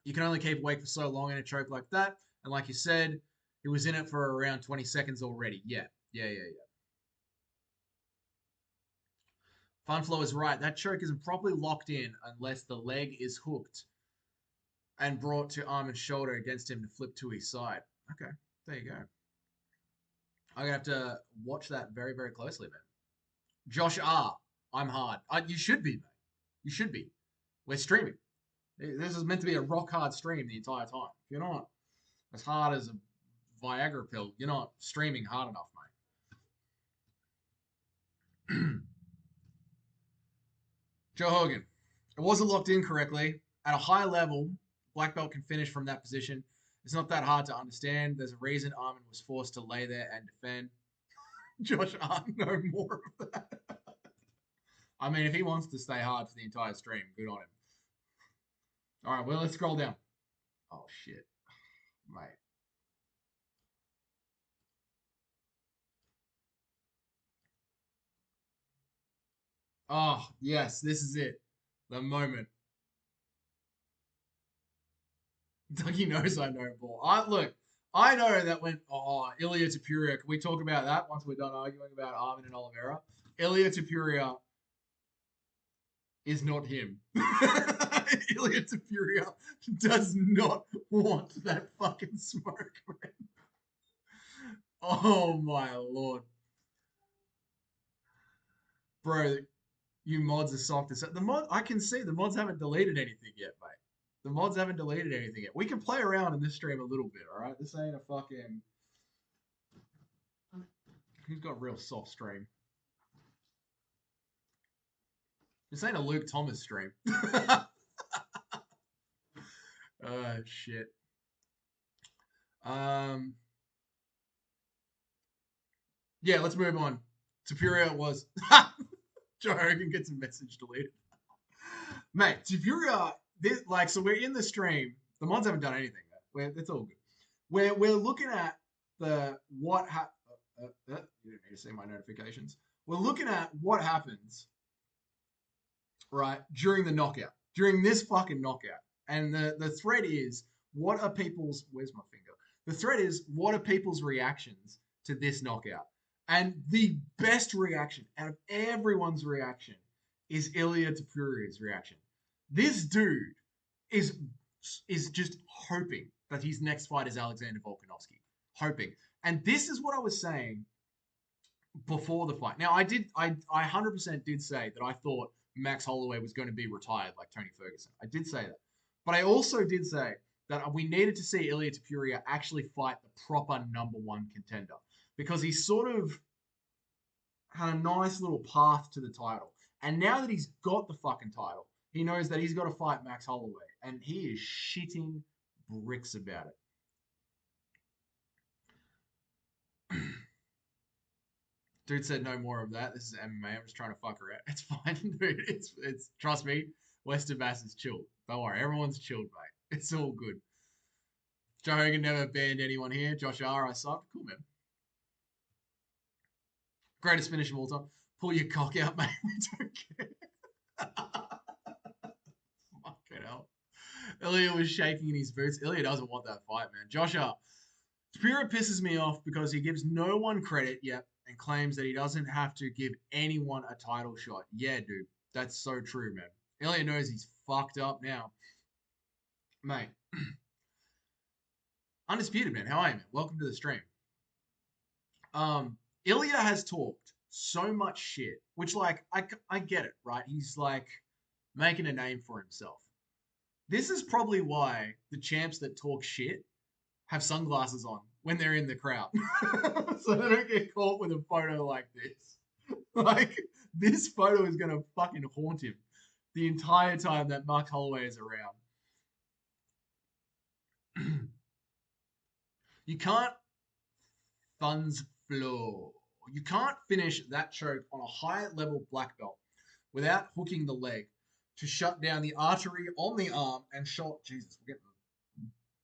You can only keep awake for so long in a choke like that. And like you said, he was in it for around 20 seconds already. Yeah. Funflow is right. That choke isn't properly locked in unless the leg is hooked and brought to Arman's shoulder against him to flip to his side. Okay, there you go. I'm going to have to watch that very, very closely, man. Josh R. I'm hard. You should be, mate. You should be. We're streaming. This is meant to be a rock hard stream the entire time. If you're not as hard as a Viagra pill, you're not streaming hard enough, mate. Joe Hogan. It wasn't locked in correctly. At a high level, black belt can finish from that position. It's not that hard to understand. There's a reason Arman was forced to lay there and defend. Josh Arman, no more of that. I mean, if he wants to stay hard for the entire stream, good on him. All right, well, let's scroll down. Oh, shit. Mate. Oh, yes, this is it. The moment. Dougie knows I know ball. Look, I know that when Ilia Topuria, can we talk about that once we're done arguing about Arman and Oliveira? Ilia Topuria is not him. Ilia Topuria does not want that fucking smoke, man. Oh my lord. Bro, you mods are soft as I can see the mods haven't deleted anything yet, mate. The mods haven't deleted anything yet. We can play around in this stream a little bit, alright? This ain't a fucking. He's got a real soft stream. This ain't a Luke Thomas stream. Oh, shit. Yeah, let's move on. Topuria was... Joe Rogan gets a message deleted. Mate, Topuria... so we're in the stream. The mods haven't done anything. It's all good. We're looking at you don't need to see my notifications. We're looking at what happens, right, during the knockout. During this fucking knockout. And the thread is, what are people's... Where's my finger? The thread is, what are people's reactions to this knockout? And the best reaction out of everyone's reaction is Ilia Topuria's reaction. This dude is just hoping that his next fight is Alexander Volkanovski. Hoping. And this is what I was saying before the fight. Now, I 100% did say that I thought Max Holloway was going to be retired like Tony Ferguson. I did say that. But I also did say that we needed to see Ilia Topuria actually fight the proper number one contender. Because he sort of had a nice little path to the title. And now that he's got the fucking title, he knows that he's got to fight Max Holloway. And he is shitting bricks about it. Dude said no more of that. This is MMA. I'm just trying to fuck her out. It's fine, dude. It's trust me, Western Mass is chilled. Don't worry, everyone's chilled, mate. It's all good. Joe Hogan never banned anyone here. Josh R, I sucked. Cool, man. Greatest finish of all time. Pull your cock out, mate. We don't care. Fucking hell. Ilia was shaking in his boots. Ilia doesn't want that fight, man. Josh R. Topuria pisses me off because he gives no one credit yet and claims that he doesn't have to give anyone a title shot. Yeah, dude. That's so true, man. Ilia knows he's fucked up now. Mate. Undisputed, man. How are you, man? Welcome to the stream. Ilia has talked so much shit, which, like, I get it, right? He's, like, making a name for himself. This is probably why the champs that talk shit have sunglasses on when they're in the crowd. So they don't get caught with a photo like this. Like, this photo is going to fucking haunt him the entire time that Max Holloway is around. You can't funds flow. You can't finish that choke on a high-level black belt without hooking the leg to shut down the artery on the arm and shot. Jesus, we're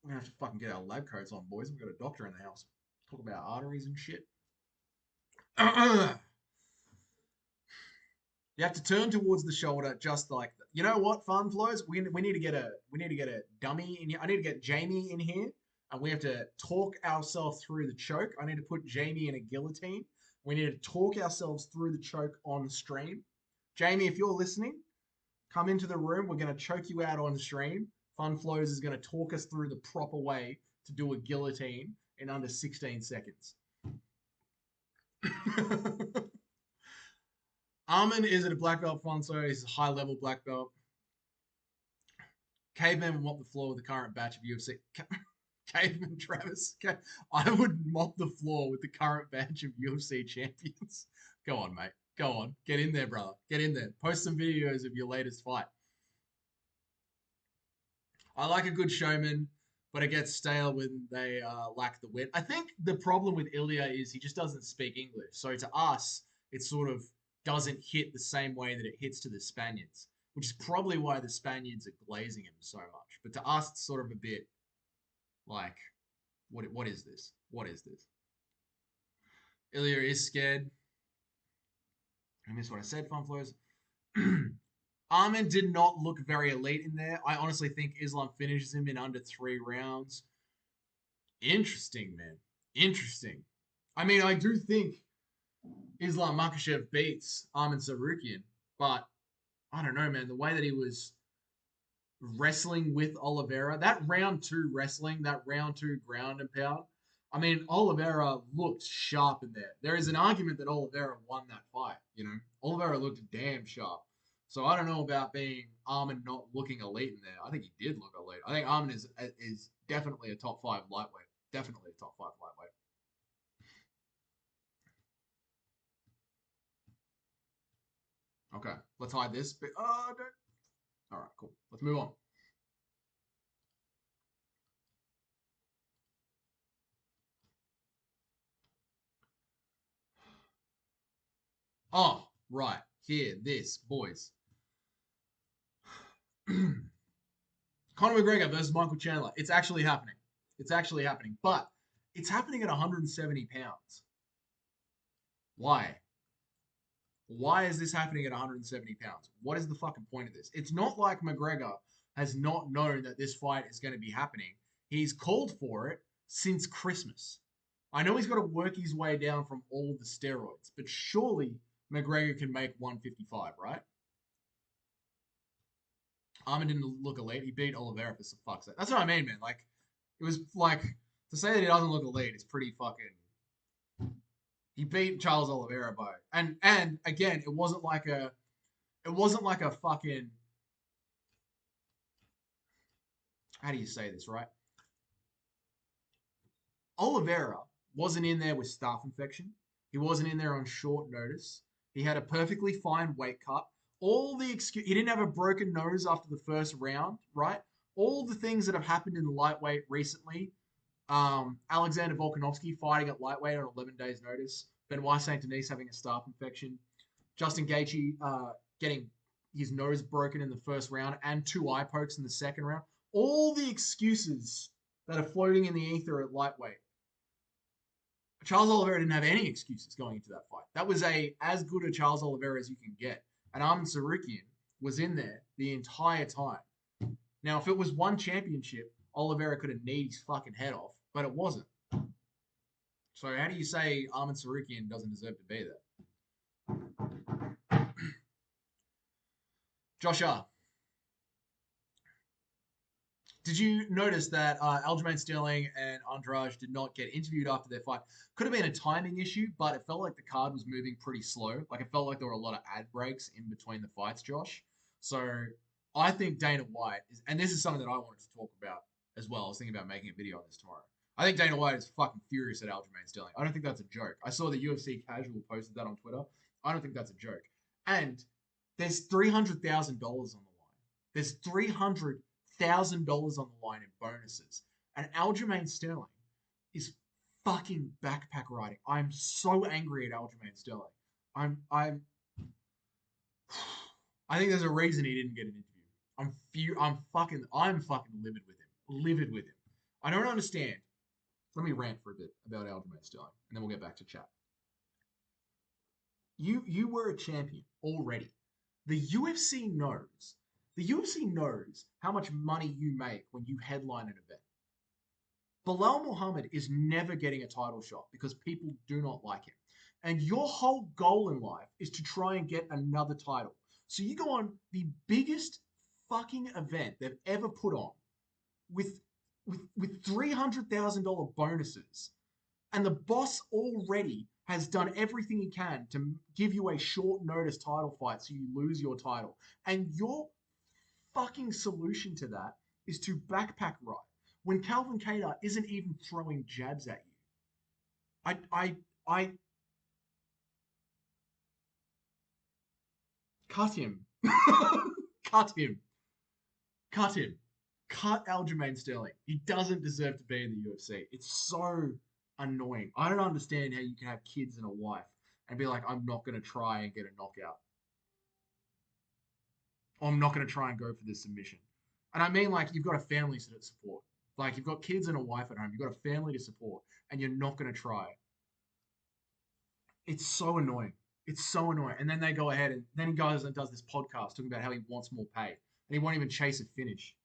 gonna have to fucking get our lab coats on, boys. We've got a doctor in the house. Talk about arteries and shit. You have to turn towards the shoulder, just like that. You know what, Fun Flows? We need to get a dummy in here. I need to get Jamie in here, and we have to talk ourselves through the choke. I need to put Jamie in a guillotine. We need to talk ourselves through the choke on stream. Jamie, if you're listening, come into the room. We're going to choke you out on stream. Fun Flows is going to talk us through the proper way to do a guillotine in under 16 seconds. Arman isn't a black belt, Fonso. He's a high-level black belt. Caveman would mop the floor with the current batch of UFC. Caveman Travis. I would mop the floor with the current batch of UFC champions. Go on, mate. Go on. Get in there, brother. Get in there. Post some videos of your latest fight. I like a good showman, but it gets stale when they lack the wit. I think the problem with Ilia is he just doesn't speak English. So to us, it sort of doesn't hit the same way that it hits to the Spaniards, which is probably why the Spaniards are glazing him so much. But to us, it's sort of a bit like, what is this? What is this? Ilia is scared. I missed what I said, Fun Flows. Arman did not look very elite in there. I honestly think Islam finishes him in under 3 rounds. Interesting, man. Interesting. I mean, I do think Islam Makhachev beats Arman Tsarukyan, but I don't know, man. The way that he was wrestling with Oliveira, that round 2 wrestling, that round 2 ground and pound, I mean, Oliveira looked sharp in there. There is an argument that Oliveira won that fight, you know. Oliveira looked damn sharp. So I don't know about being Arman not looking elite in there. I think he did look elite. I think Arman is definitely a top 5 lightweight. Definitely a top 5 lightweight. Okay, let's hide this. All right, cool. Let's move on. Oh, right. Here, this, boys. Conor McGregor versus Michael Chandler. It's actually happening. It's actually happening. But it's happening at 170 pounds. Why? Why is this happening at 170 pounds? What is the fucking point of this? It's not like McGregor has not known that this fight is going to be happening. He's called for it since Christmas. I know he's got to work his way down from all the steroids, but surely McGregor can make 155, right? Arman didn't look elite. He beat Oliveira for some fuck's sake. That's what I mean, man. Like, it was like, to say that he doesn't look elite is pretty fucking. He beat Charles Oliveira by, and again, it wasn't like a fucking. How do you say this, right? Oliveira wasn't in there with staph infection. He wasn't in there on short notice. He had a perfectly fine weight cut. All the excuse, he didn't have a broken nose after the first round, right? All the things that have happened in the lightweight recently. Alexander Volkanovski fighting at lightweight on 11 days' notice. Benoit Saint Denis having a staph infection. Justin Gaethje getting his nose broken in the first round and 2 eye pokes in the second round. All the excuses that are floating in the ether at lightweight. Charles Oliveira didn't have any excuses going into that fight. That was as good a Charles Oliveira as you can get. And Arman Tsarukyan was in there the entire time. Now, if it was one championship, Oliveira could have kneed his fucking head off, but it wasn't. So how do you say Arman Tsarukyan doesn't deserve to be there? Josh R. Did you notice that Aljamain Sterling and Andrade did not get interviewed after their fight? Could have been a timing issue, but it felt like the card was moving pretty slow. Like it felt like there were a lot of ad breaks in between the fights, Josh. So I think Dana White is, and this is something that I wanted to talk about as well. I was thinking about making a video on this tomorrow. I think Dana White is fucking furious at Aljamain Sterling. I don't think that's a joke. I saw the UFC casual posted that on Twitter. I don't think that's a joke. And there's $300,000 on the line. There's $300,000 on the line in bonuses. And Aljamain Sterling is fucking backpack riding. I'm so angry at Aljamain Sterling. I think there's a reason he didn't get an interview. I'm fucking livid with him. Livid with him. I don't understand. Let me rant for a bit about Aljamain Sterling, and then we'll get back to chat. You were a champion already. The UFC knows. The UFC knows how much money you make when you headline an event. Bilal Muhammad is never getting a title shot because people do not like him. And your whole goal in life is to try and get another title. So you go on the biggest fucking event they've ever put on with $300,000 bonuses. And the boss already has done everything he can to give you a short notice title fight so you lose your title. And your fucking solution to that is to backpack ride when Calvin Kattar isn't even throwing jabs at you. I cut him. Cut him. Cut him. Cut Aljamain Sterling. He doesn't deserve to be in the UFC. It's so annoying. I don't understand how you can have kids and a wife and be like, I'm not going to try and get a knockout. Or I'm not going to try and go for this submission. And I mean, like, you've got a family to support. Like, you've got kids and a wife at home. You've got a family to support. And you're not going to try. It's so annoying. It's so annoying. And then they go ahead and then he goes and does this podcast talking about how he wants more pay. And he won't even chase a finish.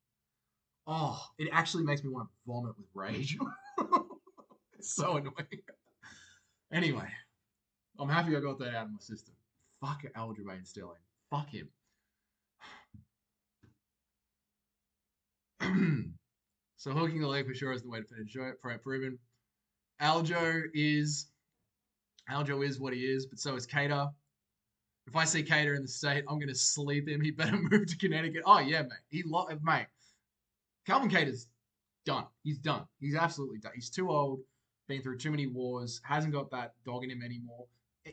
Oh, it actually makes me want to vomit with rage. It's so annoying. Anyway, I'm happy I got that out of my system. Fuck Aljamain Sterling. Fuck him. So hooking the leg for sure is the way to finish it. Proven. Aljo is what he is, but so is Kattar. If I see Kattar in the state, I'm gonna sleep him. He better move to Connecticut. Oh yeah, mate. Mate. Calvin Kattar's done. He's done. He's absolutely done. He's too old. Been through too many wars. Hasn't got that dog in him anymore.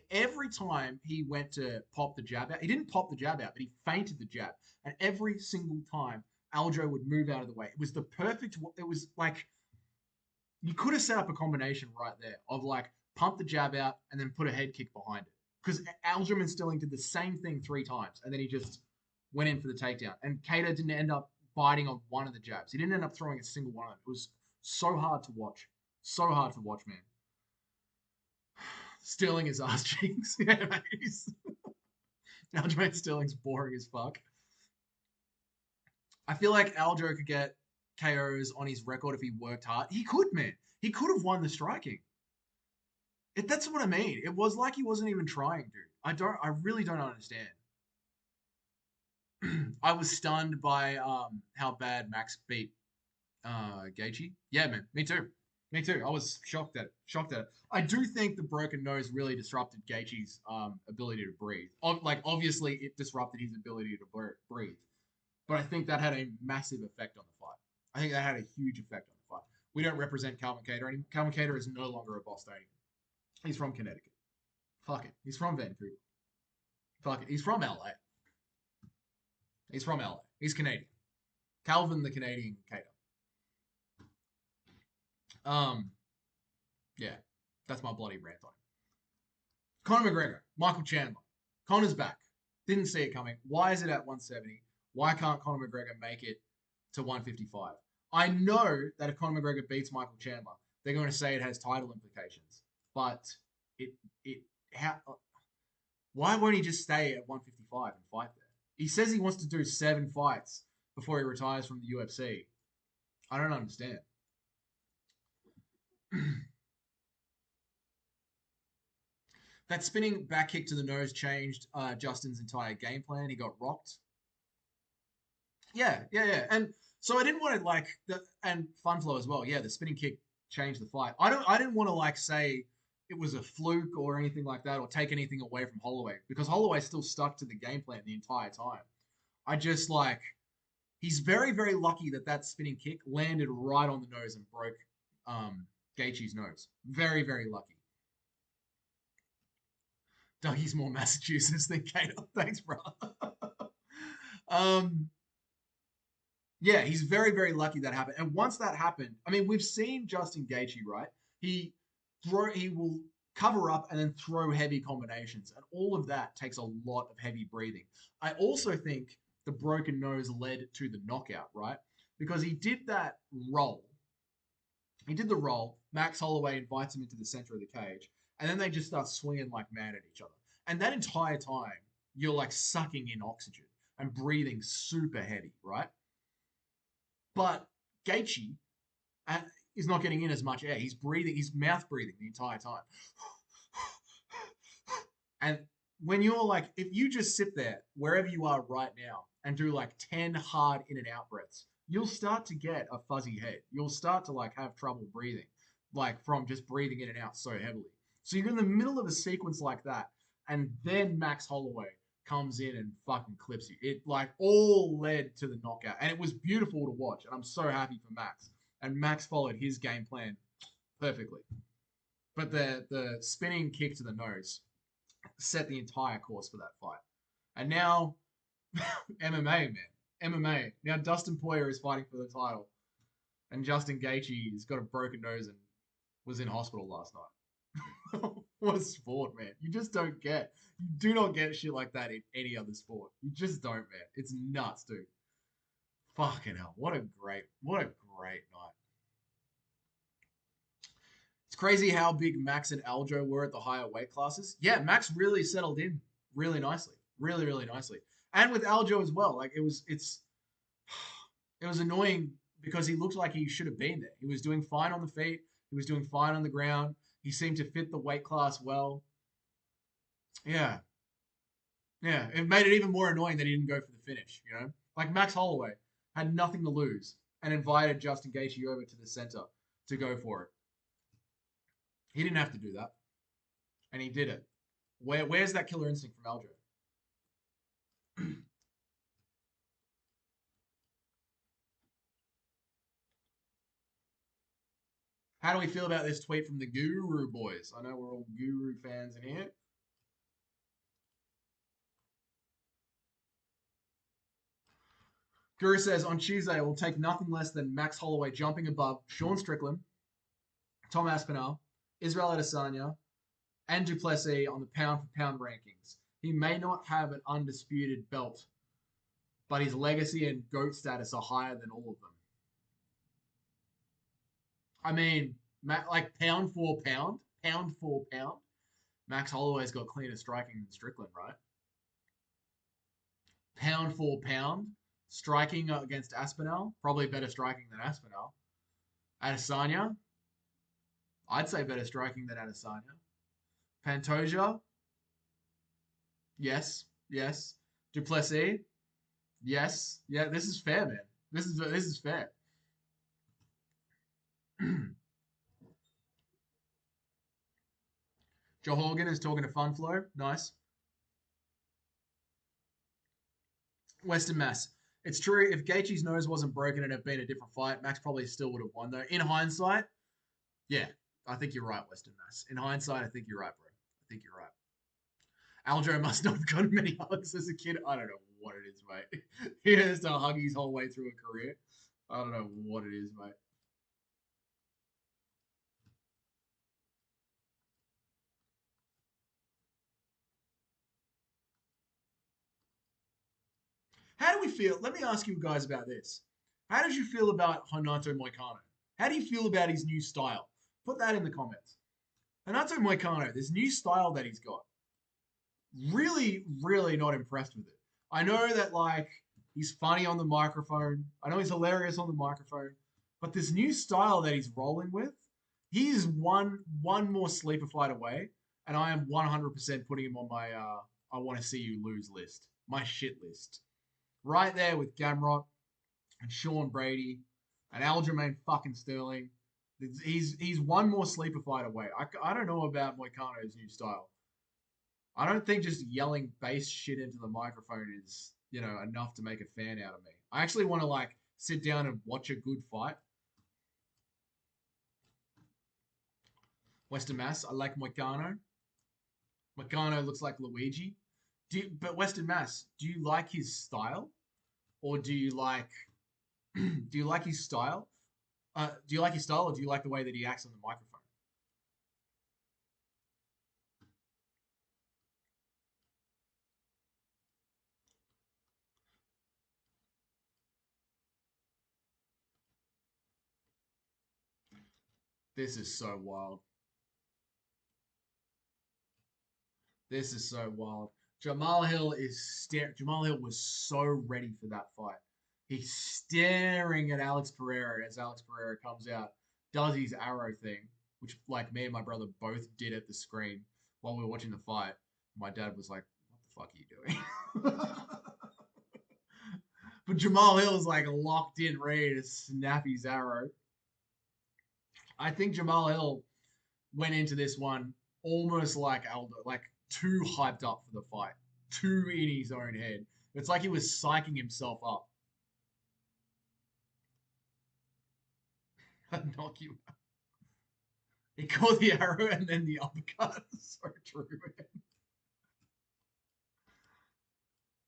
every time he went to pop the jab out, he didn't pop the jab out, but he feinted the jab. And every single time, Aljo would move out of the way. It was the perfect, it was like, you could have set up a combination right there of like pump the jab out and then put a head kick behind it. Because Aljamain Sterling did the same thing 3 times and then he just went in for the takedown. And Kattar didn't end up biting on one of the jabs. He didn't end up throwing a single one of them. It was so hard to watch. So hard to watch, man. Sterling is ass cheeks. Yeah, mate. Aljamain Sterling's boring as fuck. I feel like Aljo could get KOs on his record if he worked hard. He could, man. He could have won the striking. That's what I mean. It was like he wasn't even trying, dude. I really don't understand. I was stunned by how bad Max beat Gaethje. Yeah, man. Me too. Me too. I was shocked at it. Shocked at it. I do think the broken nose really disrupted Gaethje's ability to breathe. Obviously, it disrupted his ability to breathe. But I think that had a massive effect on the fight. I think that had a huge effect on the fight. We don't represent Calvin Kattar anymore. Calvin Kattar is no longer a Bostonian. He's from Connecticut. Fuck it. He's from Vancouver. Fuck it. He's from LA. He's from LA. He's Canadian. Calvin the Canadian Kattar. Yeah. That's my bloody rant on him. Conor McGregor. Michael Chandler. Conor's back. Didn't see it coming. Why is it at 170? Why can't Conor McGregor make it to 155? I know that if Conor McGregor beats Michael Chandler, they're going to say it has title implications. But why won't he just stay at 155 and fight there? He says he wants to do 7 fights before he retires from the UFC. I don't understand. That spinning back kick to the nose changed Justin's entire game plan. He got rocked. Yeah. And so I didn't want to and fun flow as well. Yeah, the spinning kick changed the fight. I didn't want to say it was a fluke or anything like that or take anything away from Holloway because Holloway still stuck to the game plan the entire time. I just he's very, very lucky that spinning kick landed right on the nose and broke Gaethje's nose. Very, very lucky. Dougie's more Massachusetts than Kattar. Thanks, brother. Yeah, he's very, very lucky that happened. And once that happened, I mean, we've seen Justin Gaethje, right? He will cover up and then throw heavy combinations. And all of that takes a lot of heavy breathing. I also think the broken nose led to the knockout, right? Because he did that roll. He did the roll. Max Holloway invites him into the center of the cage. And then they just start swinging like mad at each other. And that entire time, you're sucking in oxygen and breathing super heavy, right? But Gaethje is not getting in as much air. He's mouth breathing the entire time. And when you're if you just sit there wherever you are right now and do 10 hard in and out breaths, you'll start to get a fuzzy head. You'll start to have trouble breathing, from just breathing in and out so heavily. So you're in the middle of a sequence like that, and then Max Holloway comes in and fucking clips you. It all led to the knockout, and it was beautiful to watch. And I'm so happy for Max. And Max followed his game plan perfectly. But the spinning kick to the nose set the entire course for that fight. And now MMA, man, MMA. Now Dustin Poirier is fighting for the title, and Justin Gaethje has got a broken nose and was in hospital last night. What a sport, man. You just don't get. You do not get shit like that in any other sport. You just don't, man. It's nuts, dude. Fucking hell. What a great night. It's crazy how big Max and Aljo were at the higher weight classes. Yeah, Max really settled in really nicely. Really, really nicely. And with Aljo as well. It was annoying because he looked like he should have been there. He was doing fine on the feet. He was doing fine on the ground. He seemed to fit the weight class well. Yeah. Yeah. It made it even more annoying that he didn't go for the finish, you know? Max Holloway had nothing to lose and invited Justin Gaethje over to the center to go for it. He didn't have to do that. And he did it. Where's that killer instinct from Aljo? How do we feel about this tweet from the Guru boys? I know we're all Guru fans in here. Guru says on Tuesday it will take nothing less than Max Holloway jumping above Sean Strickland, Tom Aspinall, Israel Adesanya, and Duplessis on the pound-for-pound rankings. He may not have an undisputed belt, but his legacy and GOAT status are higher than all of them. I mean, like pound for pound, Max Holloway's got cleaner striking than Strickland, right? Pound for pound, striking against Aspinall, probably better striking than Aspinall. Adesanya, I'd say better striking than Adesanya. Pantoja, yes. Duplessis, yes. Yeah, this is fair, man. This is fair. Joe Horgan is talking to Fun Flow. Nice. Western Mass. It's true, if Gaethje's nose wasn't broken and it had been a different fight, Max probably still would have won, though. In hindsight, yeah, I think you're right, Western Mass. In hindsight, I think you're right, bro. I think you're right. Aljo must not have gotten many hugs as a kid. I don't know what it is, mate. He has to hug his whole way through a career. I don't know what it is, mate. How do we feel? Let me ask you guys about this. How did you feel about Renato Moicano? How do you feel about his new style? Put that in the comments. Renato Moicano, this new style that he's got. Really, really not impressed with it. I know that like he's funny on the microphone. I know he's hilarious on the microphone. But this new style that he's rolling with, he is one more sleeper fight away, and I am 100% putting him on my I want to see you lose list, my shit list, right there with Garbrandt and Sean Brady and Aljamain fucking Sterling. He's one more sleeper fight away. I don't know about Moicano's new style. I don't think just yelling bass shit into the microphone is, enough to make a fan out of me. I actually want to like sit down and watch a good fight. Western Mass, I like Moicano. Moicano looks like Luigi. But Western Mass, do you like his style, or do you like his style? Do you like his style, or do you like the way that he acts on the microphone? This is so wild. This is so wild. Jamal Hill Jamal Hill was so ready for that fight. He's staring at Alex Pereira as Alex Pereira comes out, does his arrow thing, which like me and my brother both did at the screen while we were watching the fight. My dad was like, "What the fuck are you doing?" But Jamal Hill is like locked in, ready to snap his arrow. I think Jamal Hill went into this one almost like Aldo, like too hyped up for the fight, too in his own head. It's like he was psyching himself up. Knock you out. He caught the arrow and then the uppercut. So true, man.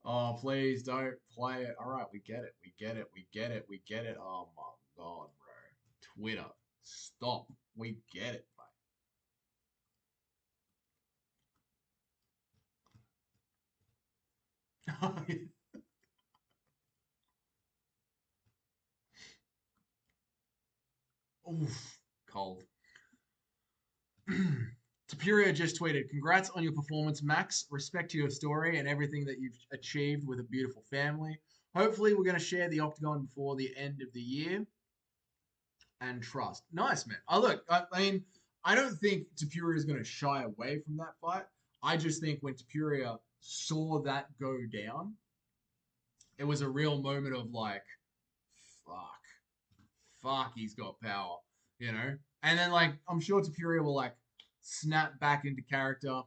Oh, please don't play it. All right, we get it. We get it. We get it. We get it. Oh my God, bro. Twitter, stop. We get it, mate. Oof, cold. Topuria just tweeted, "Congrats on your performance, Max. Respect to your story and everything that you've achieved with a beautiful family. Hopefully, we're going to share the octagon before the end of the year. And trust." Nice, man. Oh, look, I mean, I don't think Topuria is going to shy away from that fight. I just think when Topuria saw that go down, it was a real moment of like, fuck, he's got power, you know? And then, like, I'm sure Topuria will, like, snap back into character,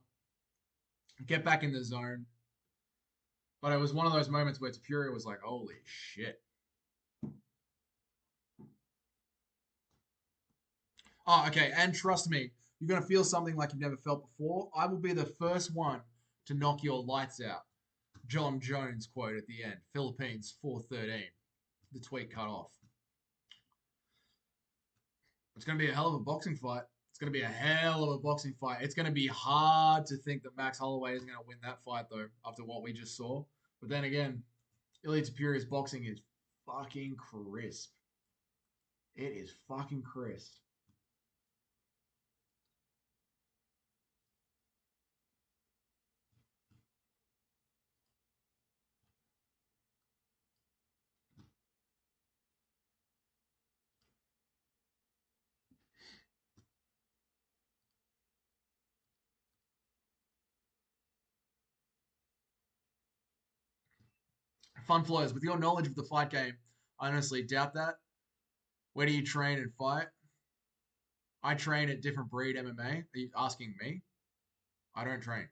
get back in the zone. But it was one of those moments where Topuria was like, holy shit. Oh, okay. And trust me, you're going to feel something like you've never felt before. I will be the first one to knock your lights out. John Jones quote at the end, Philippines 413. the tweet cut off. It's going to be a hell of a boxing fight. It's going to be a hell of a boxing fight. It's going to be hard to think that Max Holloway is going to win that fight, though, after what we just saw. But then again, Ilia Topuria's boxing is fucking crisp. It is fucking crisp. Fun flows. With your knowledge of the fight game, I honestly doubt that. Where do you train and fight? I train at Different Breed MMA. Are you asking me? I don't train.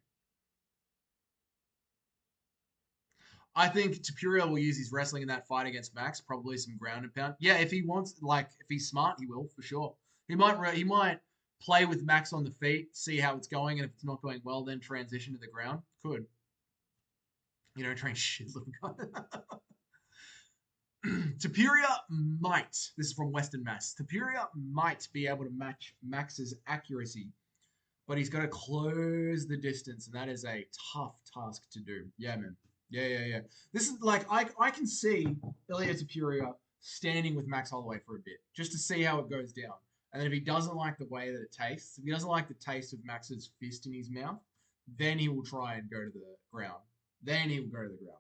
I think Topuria will use his wrestling in that fight against Max. Probably some ground and pound. Yeah, if he wants, like, if he's smart, he will for sure. He might play with Max on the feet, see how it's going, and if it's not going well, then transition to the ground. Could. You don't train shit, little guy. Topuria might. This is from Western Mass. Topuria might be able to match Max's accuracy, but he's got to close the distance, and that is a tough task to do. Yeah, man. Yeah. This is like I can see Ilia Topuria standing with Max Holloway for a bit just to see how it goes down. And then if he doesn't like the way that it tastes, if he doesn't like the taste of Max's fist in his mouth, then he will try and go to the ground. Then he will go to the ground.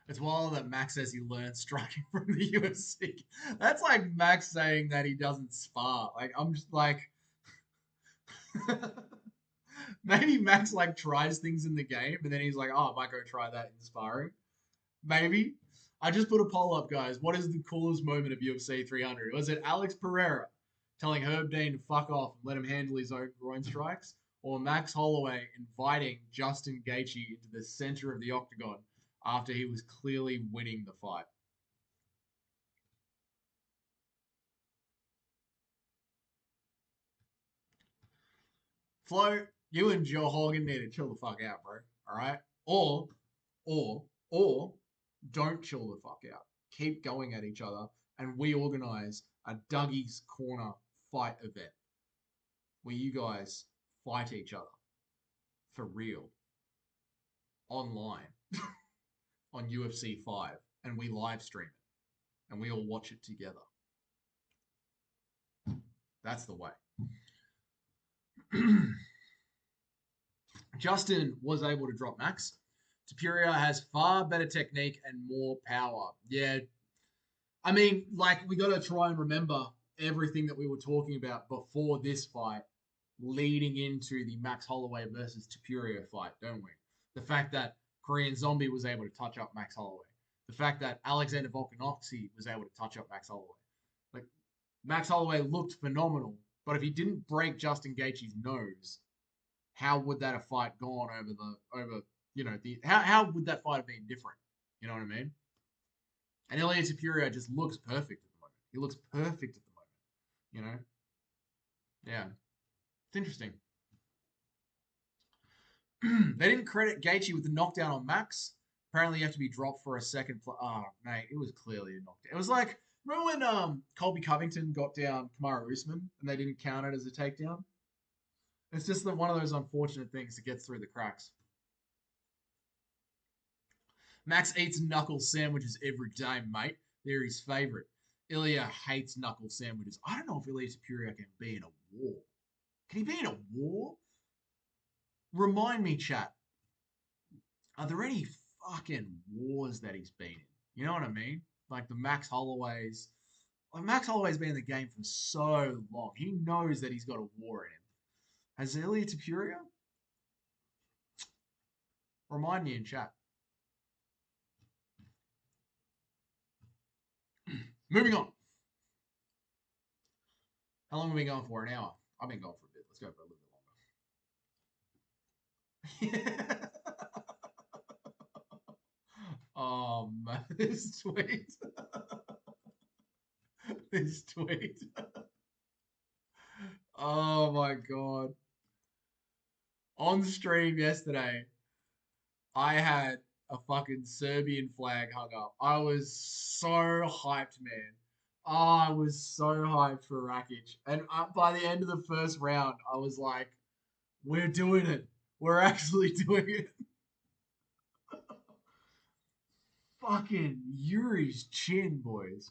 It's wild that Max says he learned striking from the UFC. That's like Max saying that he doesn't spar. Like, I'm just like, maybe Max like tries things in the game, and then he's like, oh, I might go try that in sparring. Maybe. I just put a poll up, guys. What is the coolest moment of UFC 300? Was it Alex Pereira telling Herb Dean to fuck off and let him handle his own groin strikes? Or Max Holloway inviting Justin Gaethje into the center of the octagon after he was clearly winning the fight? Flo, you and Joe Hogan need to chill the fuck out, bro. All right? Or don't chill the fuck out. Keep going at each other, and we organize a Dougie's Corner fight event where you guys fight each other for real online on UFC 5, and we live stream it, and we all watch it together. That's the way. Justin was able to drop Max. Topuria has far better technique and more power. Yeah. I mean, like, we got to try and remember everything that we were talking about before this fight leading into the Max Holloway versus Topuria fight, don't we? The fact that Korean Zombie was able to touch up Max Holloway. The fact that Alexander Volkanovski was able to touch up Max Holloway. Like, Max Holloway looked phenomenal, but if he didn't break Justin Gaethje's nose, how would that have fight gone how would that fight have been different? You know what I mean? And Ilia Topuria just looks perfect at the moment. He looks perfect at the moment. Yeah. It's interesting. They didn't credit Gaethje with the knockdown on Max. Apparently, you have to be dropped for a second. Oh, mate, it was clearly a knockdown. It was like, remember when Colby Covington got down Kamaru Usman and they didn't count it as a takedown? It's just one of those unfortunate things that gets through the cracks. Max eats knuckle sandwiches every day, mate. They're his favorite. Ilia hates knuckle sandwiches. I don't know if Ilia Topuria can be in a war. Can he be in a war? Remind me, chat. Are there any fucking wars that he's been in? You know what I mean? Like the Max Holloways. Like Max Holloway's been in the game for so long. He knows that he's got a war in him. Has Ilia Topuria? Remind me in chat. Moving on. How long have we been going for? An hour. I've been going for a bit. Let's go for a little bit longer. Oh man, this tweet. This tweet. Oh my god. On stream yesterday, I had a fucking Serbian flag hung up. I was so hyped, man. Oh, I was so hyped for Rakic. And by the end of the first round, I was like, we're doing it. We're actually doing it. Fucking Yuri's chin, boys.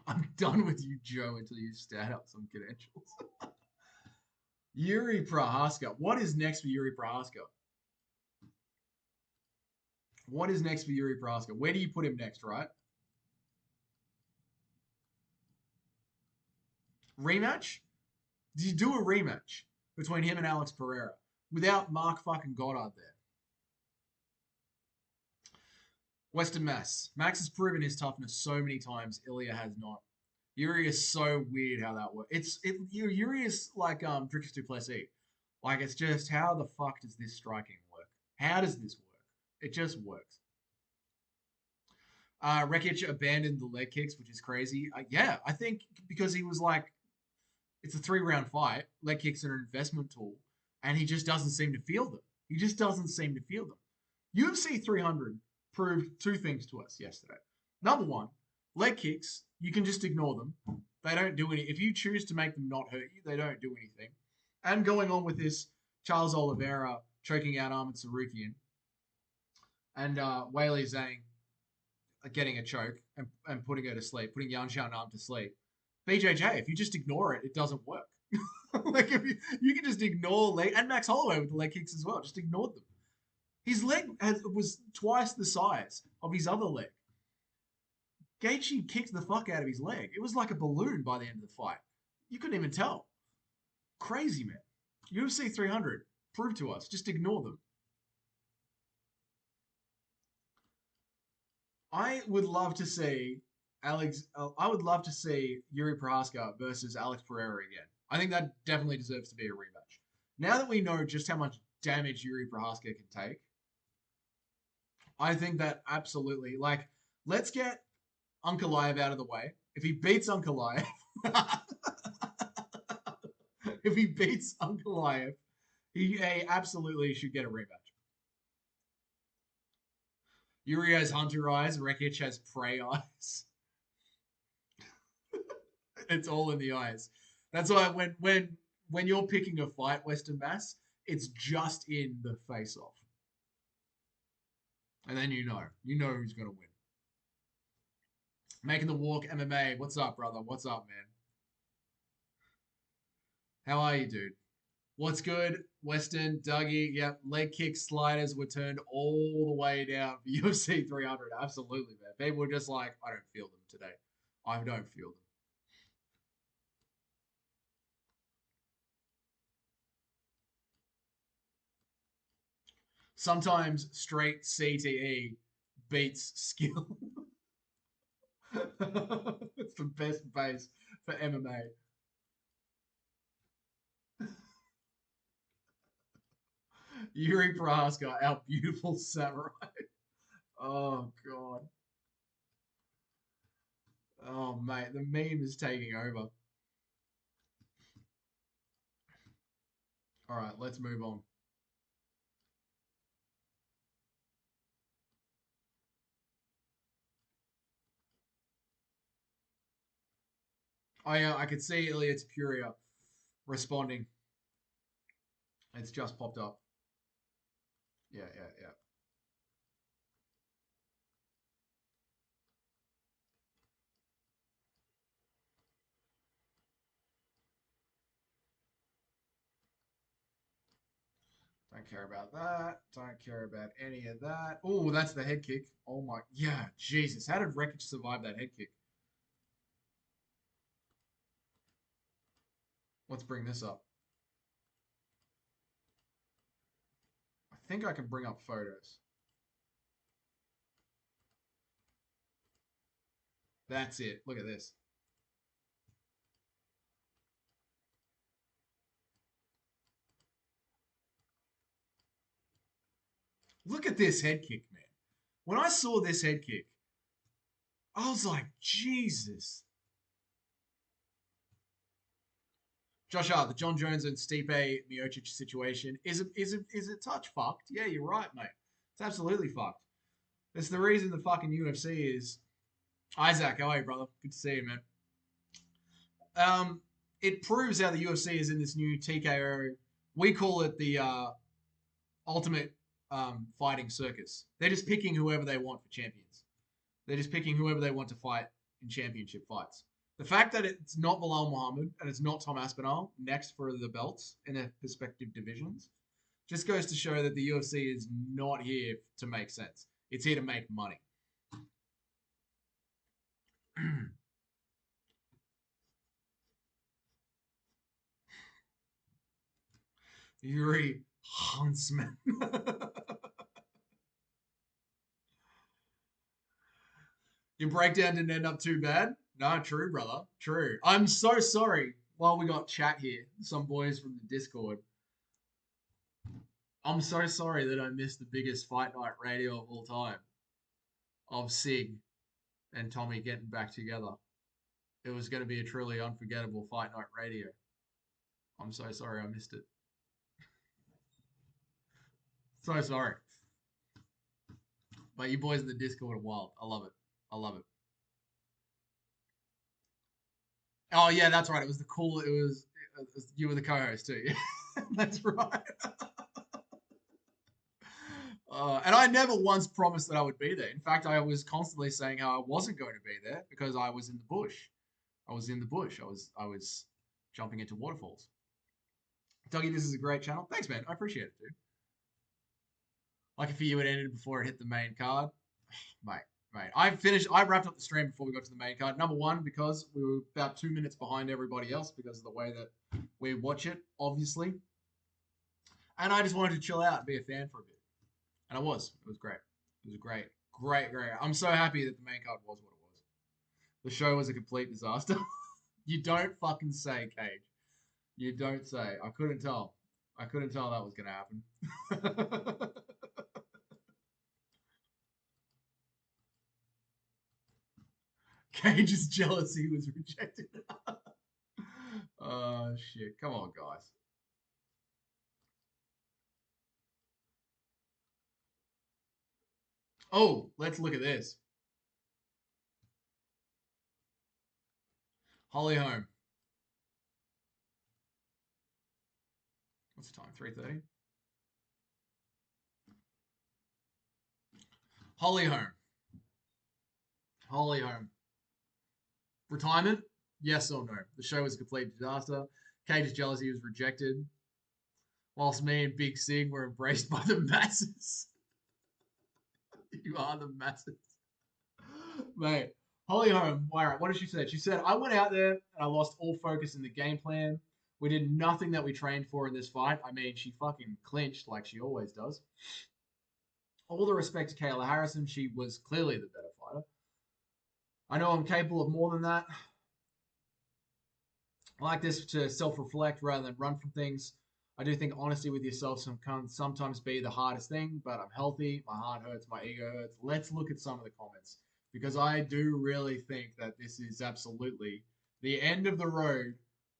I'm done with you, Joe, until you stat out some credentials. Yuri Prochazka. What is next for Yuri Prochazka? What is next for Yuri Prochazka? Where do you put him next, right? Rematch? Do you do a rematch between him and Alex Pereira without Mark fucking Goddard there? Western Mass. Max has proven his toughness so many times. Ilia has not. Yuri is so weird how that works. Yuri is like Dricus du Plessis. Like it's just how the fuck does this striking work? How does this work? It just works. Rakic abandoned the leg kicks, which is crazy. Yeah, I think because he was like, it's a 3 round fight. Leg kicks are an investment tool, and he just doesn't seem to feel them. He just doesn't seem to feel them. UFC 300 proved two things to us yesterday. Number one, leg kicks, you can just ignore them. They don't do any. If you choose to make them not hurt you, they don't do anything. And going on with this, Charles Oliveira choking out Arman Tsarukyan and Weili Zhang getting a choke and putting her to sleep, putting Yan Xiaonan to sleep. BJJ, if you just ignore it, it doesn't work. Like if you can just ignore leg and Max Holloway with the leg kicks as well, just ignored them. His leg was twice the size of his other leg. Gaethje kicked the fuck out of his leg. It was like a balloon by the end of the fight. You couldn't even tell. Crazy, man. UFC 300, prove to us. Just ignore them. I would love to see I would love to see Yuri Prochazka versus Alex Pereira again. I think that definitely deserves to be a rematch. Now that we know just how much damage Yuri Prochazka can take, I think that absolutely, like, let's get Ankalaev out of the way. If he beats Ankalaev, if he beats Ankalaev, he absolutely should get a rematch. Yuri has hunter eyes, Rakic has prey eyes. It's all in the eyes. That's why when you're picking a fight, Western Mass, it's just in the face off. And then you know who's gonna win. Making the walk MMA. What's up, brother? What's up, man? How are you, dude? What's good? Western, Dougie, yep. Leg kick sliders were turned all the way down for UFC 300. Absolutely, man. People were just like, I don't feel them today. I don't feel them. Sometimes straight CTE beats skill. It's the best base for MMA. Yuri Prochazka, our beautiful samurai. Oh god. Oh mate, the meme is taking over. All right, let's move on. I could see Ilia Topuria responding. It's just popped up. Yeah, yeah, yeah. Don't care about that. Don't care about any of that. Oh, that's the head kick. Oh my, yeah, Jesus. How did Rakic survive that head kick? Let's bring this up. I think I can bring up photos. That's it. Look at this. Look at this head kick, man. When I saw this head kick, I was like, Jesus. Josh R, the John Jones and Stipe Miocic situation is a touch fucked. Yeah, you're right, mate. It's absolutely fucked. That's the reason the fucking UFC is. Isaac, how are you, brother? Good to see you, man. It proves how the UFC is in this new TKO. We call it the ultimate fighting circus. They're just picking whoever they want for champions. They're just picking whoever they want to fight in championship fights. The fact that it's not Bilal Muhammad and it's not Tom Aspinall next for the belts in their respective divisions just goes to show that the UFC is not here to make sense. It's here to make money. Yuri Huntsman. Your breakdown didn't end up too bad. No, true, brother. True. I'm so sorry. While we got chat here, some boys from the Discord. I'm so sorry that I missed the biggest fight night radio of all time of Sig and Tommy getting back together. It was going to be a truly unforgettable fight night radio. I'm so sorry I missed it. So sorry. But you boys in the Discord are wild. I love it. I love it. Oh yeah, that's right. It was you were the co-host too. That's right. And I never once promised that I would be there. In fact, I was constantly saying how I wasn't going to be there because I was in the bush. I was in the bush. I was jumping into waterfalls. Dougie, this is a great channel. Thanks, man. I appreciate it, dude. Like if you had ended before it hit the main card, mate. I wrapped up the stream before we got to the main card. Number one, because we were about 2 minutes behind everybody else because of the way that we watch it, obviously. And I just wanted to chill out and be a fan for a bit. And I was. It was great. It was great. Great. I'm so happy that the main card was what it was. The show was a complete disaster. You don't fucking say, Cage. You don't say. I couldn't tell. I couldn't tell that was going to happen. Cage's jealousy was rejected. Oh, shit. Come on, guys. Oh, let's look at this. Holly Holm. What's the time? 3:30? Holly Holm. Holly Holm. Retirement? Yes or no? The show was a complete disaster. Cage's jealousy was rejected. Whilst me and Big Sig were embraced by the masses. You are the masses. Mate, Holly Holm, what did she say? She said, I went out there and I lost all focus in the game plan. We did nothing that we trained for in this fight. I mean, she fucking clinched like she always does. All the respect to Kayla Harrison, she was clearly the better fighter. I know I'm capable of more than that. I like this to self-reflect rather than run from things. I do think honesty with yourself can sometimes be the hardest thing, but I'm healthy. My heart hurts. My ego hurts. Let's look at some of the comments because I do really think that this is absolutely the end of the road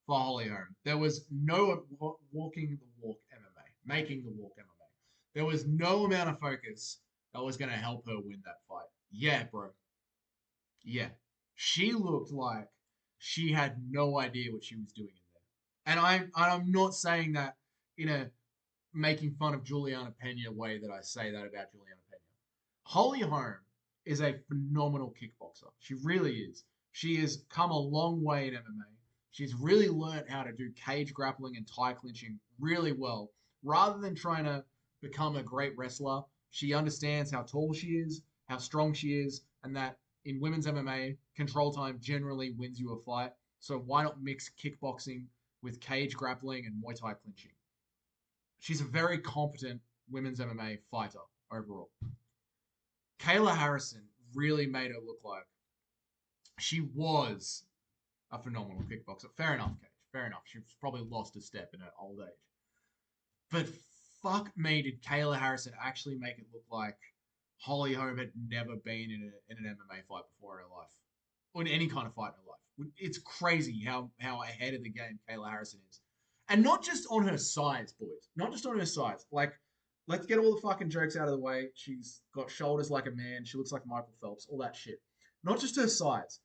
for Holly Holm. There was no walking the walk MMA, making the walk MMA. There was no amount of focus that was going to help her win that fight. Yeah, bro. Yeah. She looked like she had no idea what she was doing in there. And I'm not saying that in a making fun of Juliana Pena way that I say that about Juliana Pena. Holly Holm is a phenomenal kickboxer. She really is. She has come a long way in MMA. She's really learned how to do cage grappling and tie clinching really well. Rather than trying to become a great wrestler, she understands how tall she is, how strong she is, and that in women's MMA, control time generally wins you a fight. So why not mix kickboxing with cage grappling and Muay Thai clinching? She's a very competent women's MMA fighter overall. Kayla Harrison really made her look like she was a phenomenal kickboxer. Fair enough, Cage. Fair enough. She's probably lost a step in her old age. But fuck me, did Kayla Harrison actually make it look like Holly Holm had never been in an MMA fight before in her life, or in any kind of fight in her life? It's crazy how ahead of the game Kayla Harrison is, and not just on her size, boys. Not just on her size. Like, let's get all the fucking jokes out of the way. She's got shoulders like a man. She looks like Michael Phelps. All that shit. Not just her size.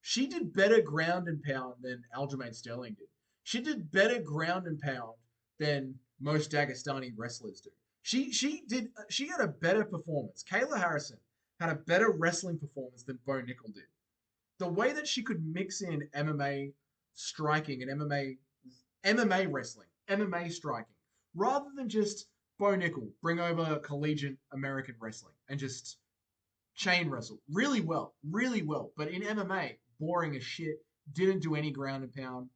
She did better ground and pound than Aljamain Sterling did. She did better ground and pound than most Dagestani wrestlers do. She had a better performance. Kayla Harrison had a better wrestling performance than Bo Nickal did. The way that she could mix in MMA striking and MMA wrestling, MMA striking, rather than just Bo Nickal bring over collegiate American wrestling and just chain wrestle really well. But in MMA, boring as shit, didn't do any ground and pound.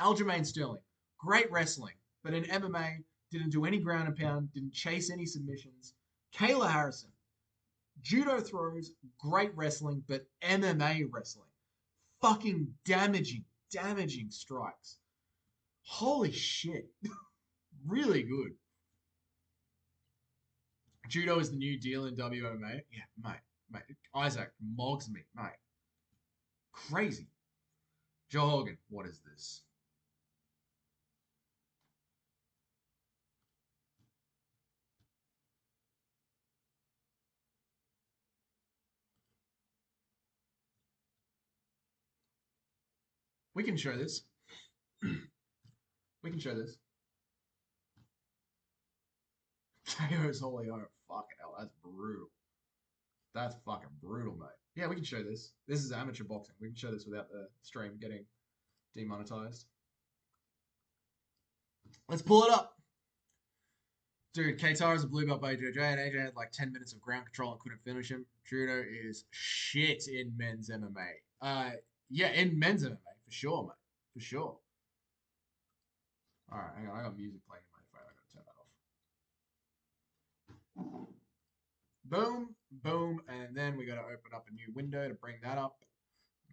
Aljamain Sterling, great wrestling, but in MMA, didn't do any ground and pound, didn't chase any submissions. Kayla Harrison, judo throws, great wrestling, but MMA wrestling, fucking damaging strikes. Holy shit. Really good. Judo is the new deal in WMA. Yeah, mate. Isaac mogs me, mate. Crazy. Joe Hogan, what is this? We can show this. We can show this. KO's Holy Hope. Fucking hell, that's brutal. That's fucking brutal, mate. Yeah, we can show this. This is amateur boxing. We can show this without the stream getting demonetized. Let's pull it up. Dude, Kattar is a blue belt by AJ, and AJ had like 10 minutes of ground control and couldn't finish him. Judo is shit in men's MMA. Yeah, in men's MMA, for sure, mate. For sure. Alright, hang on. I got music playing in my phone. I gotta turn that off. Boom, boom, and then we gotta open up a new window to bring that up.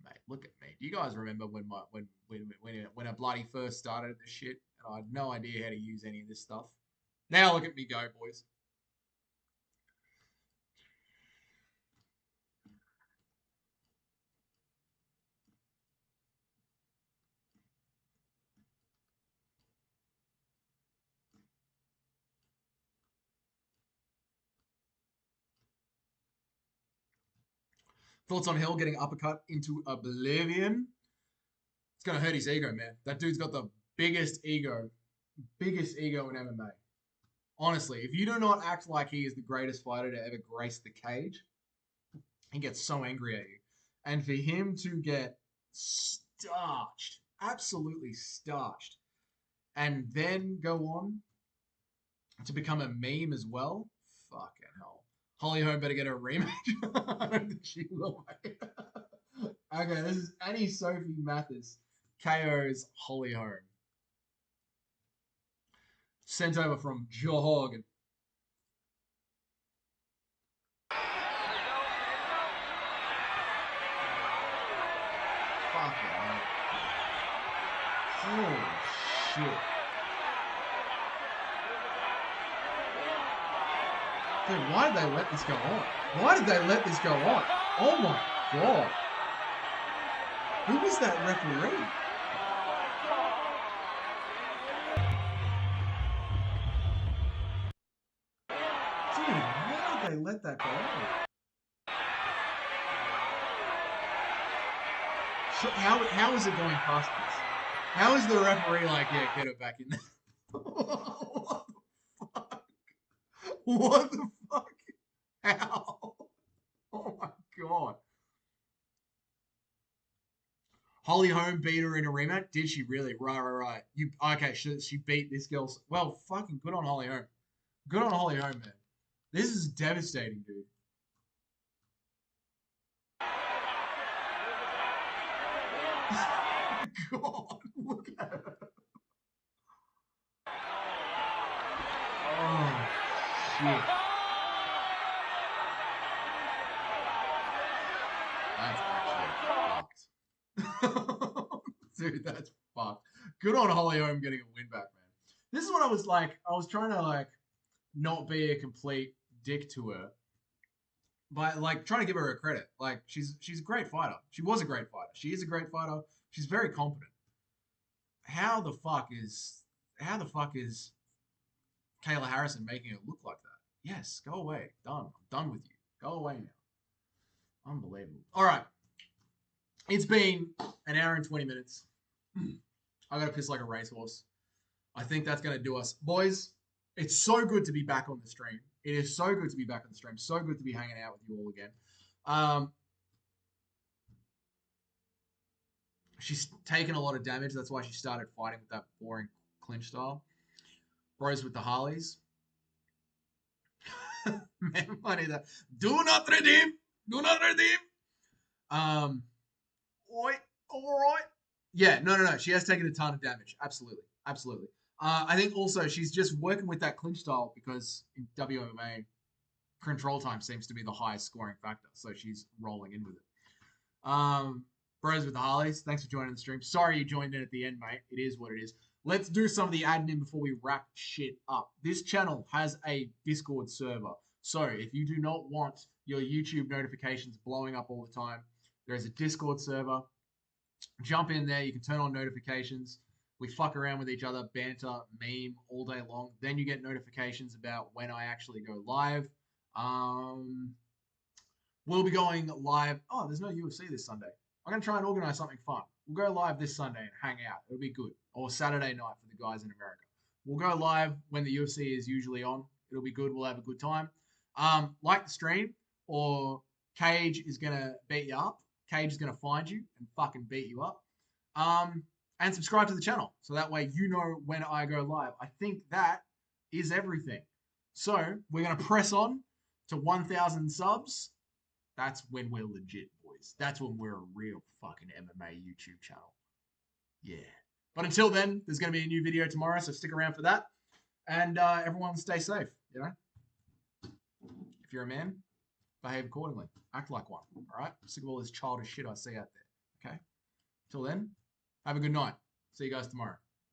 Mate, look at me. Do you guys remember when I bloody first started this shit and I had no idea how to use any of this stuff? Now look at me go, boys. Thoughts on Hill getting uppercut into oblivion? It's going to hurt his ego, man. That dude's got the biggest ego in MMA. Honestly, if you do not act like he is the greatest fighter to ever grace the cage, he gets so angry at you. And for him to get starched, absolutely starched, and then go on to become a meme as well, fucking hell. Holly Holm better get a rematch. I don't think she will, mate. Okay, this is Annie Sophie Mathis. KO's Holly Holm. Sent over from Joe Hogan. Fuck it, man. Holy shit. Dude, why did they let this go on? Why did they let this go on? Oh my god. Who was that referee? Dude, why did they let that go on? How is it going past this? How is the referee like, yeah, get it back in there? What the fuck? How? Oh my god. Holly Holm beat her in a rematch? Did she really? Right. Okay, she beat this girl. Well, fucking good on Holly Holm. Good on Holly Holm, man. This is devastating, dude. God, look at her. Oh, shit. That's actually fucked. Dude, that's fucked. Good on Holly Holm getting a win back, man. This is what I was like. I was trying to like not be a complete dick to her, by like trying to give her a credit. Like she's a great fighter. She was a great fighter. She is a great fighter. She's very competent. How the fuck is Kayla Harrison making it look like that? Yes, go away. Done. I'm done with you. Go away now. Unbelievable. All right. It's been an hour and 20 minutes. I got to piss like a racehorse. I think that's going to do us. Boys, it's so good to be back on the stream. It is so good to be back on the stream. So good to be hanging out with you all again. She's taken a lot of damage. That's why she started fighting with that boring clinch style. Bros with the Harleys. Man, money that. Do not redeem. Do not redeem. Oi, all right. Yeah, no. She has taken a ton of damage. Absolutely. I think also she's just working with that clinch style because in WMMA, control time seems to be the highest scoring factor. So she's rolling in with it. Bros with the Harleys, thanks for joining the stream. Sorry you joined in at the end, mate. It is what it is. Let's do some of the admin before we wrap shit up. This channel has a Discord server. So if you do not want your YouTube notifications blowing up all the time, there is a Discord server. Jump in there. You can turn on notifications. We fuck around with each other, banter, meme all day long. Then you get notifications about when I actually go live. We'll be going live. Oh, there's no UFC this Sunday. I'm going to try and organize something fun. We'll go live this Sunday and hang out. It'll be good. Or Saturday night for the guys in America. We'll go live when the UFC is usually on. It'll be good. We'll have a good time. Like the stream, or Cage is going to beat you up. Cage is going to find you and fucking beat you up. And subscribe to the channel. So that way you know when I go live. I think that is everything. So we're going to press on to 1,000 subs. That's when we're legit, boys. That's when we're a real fucking MMA YouTube channel. Yeah. But until then, there's going to be a new video tomorrow, so stick around for that. And everyone stay safe, you know? If you're a man, behave accordingly. Act like one, all right? I'm sick of all this childish shit I see out there, okay? Till then, have a good night. See you guys tomorrow.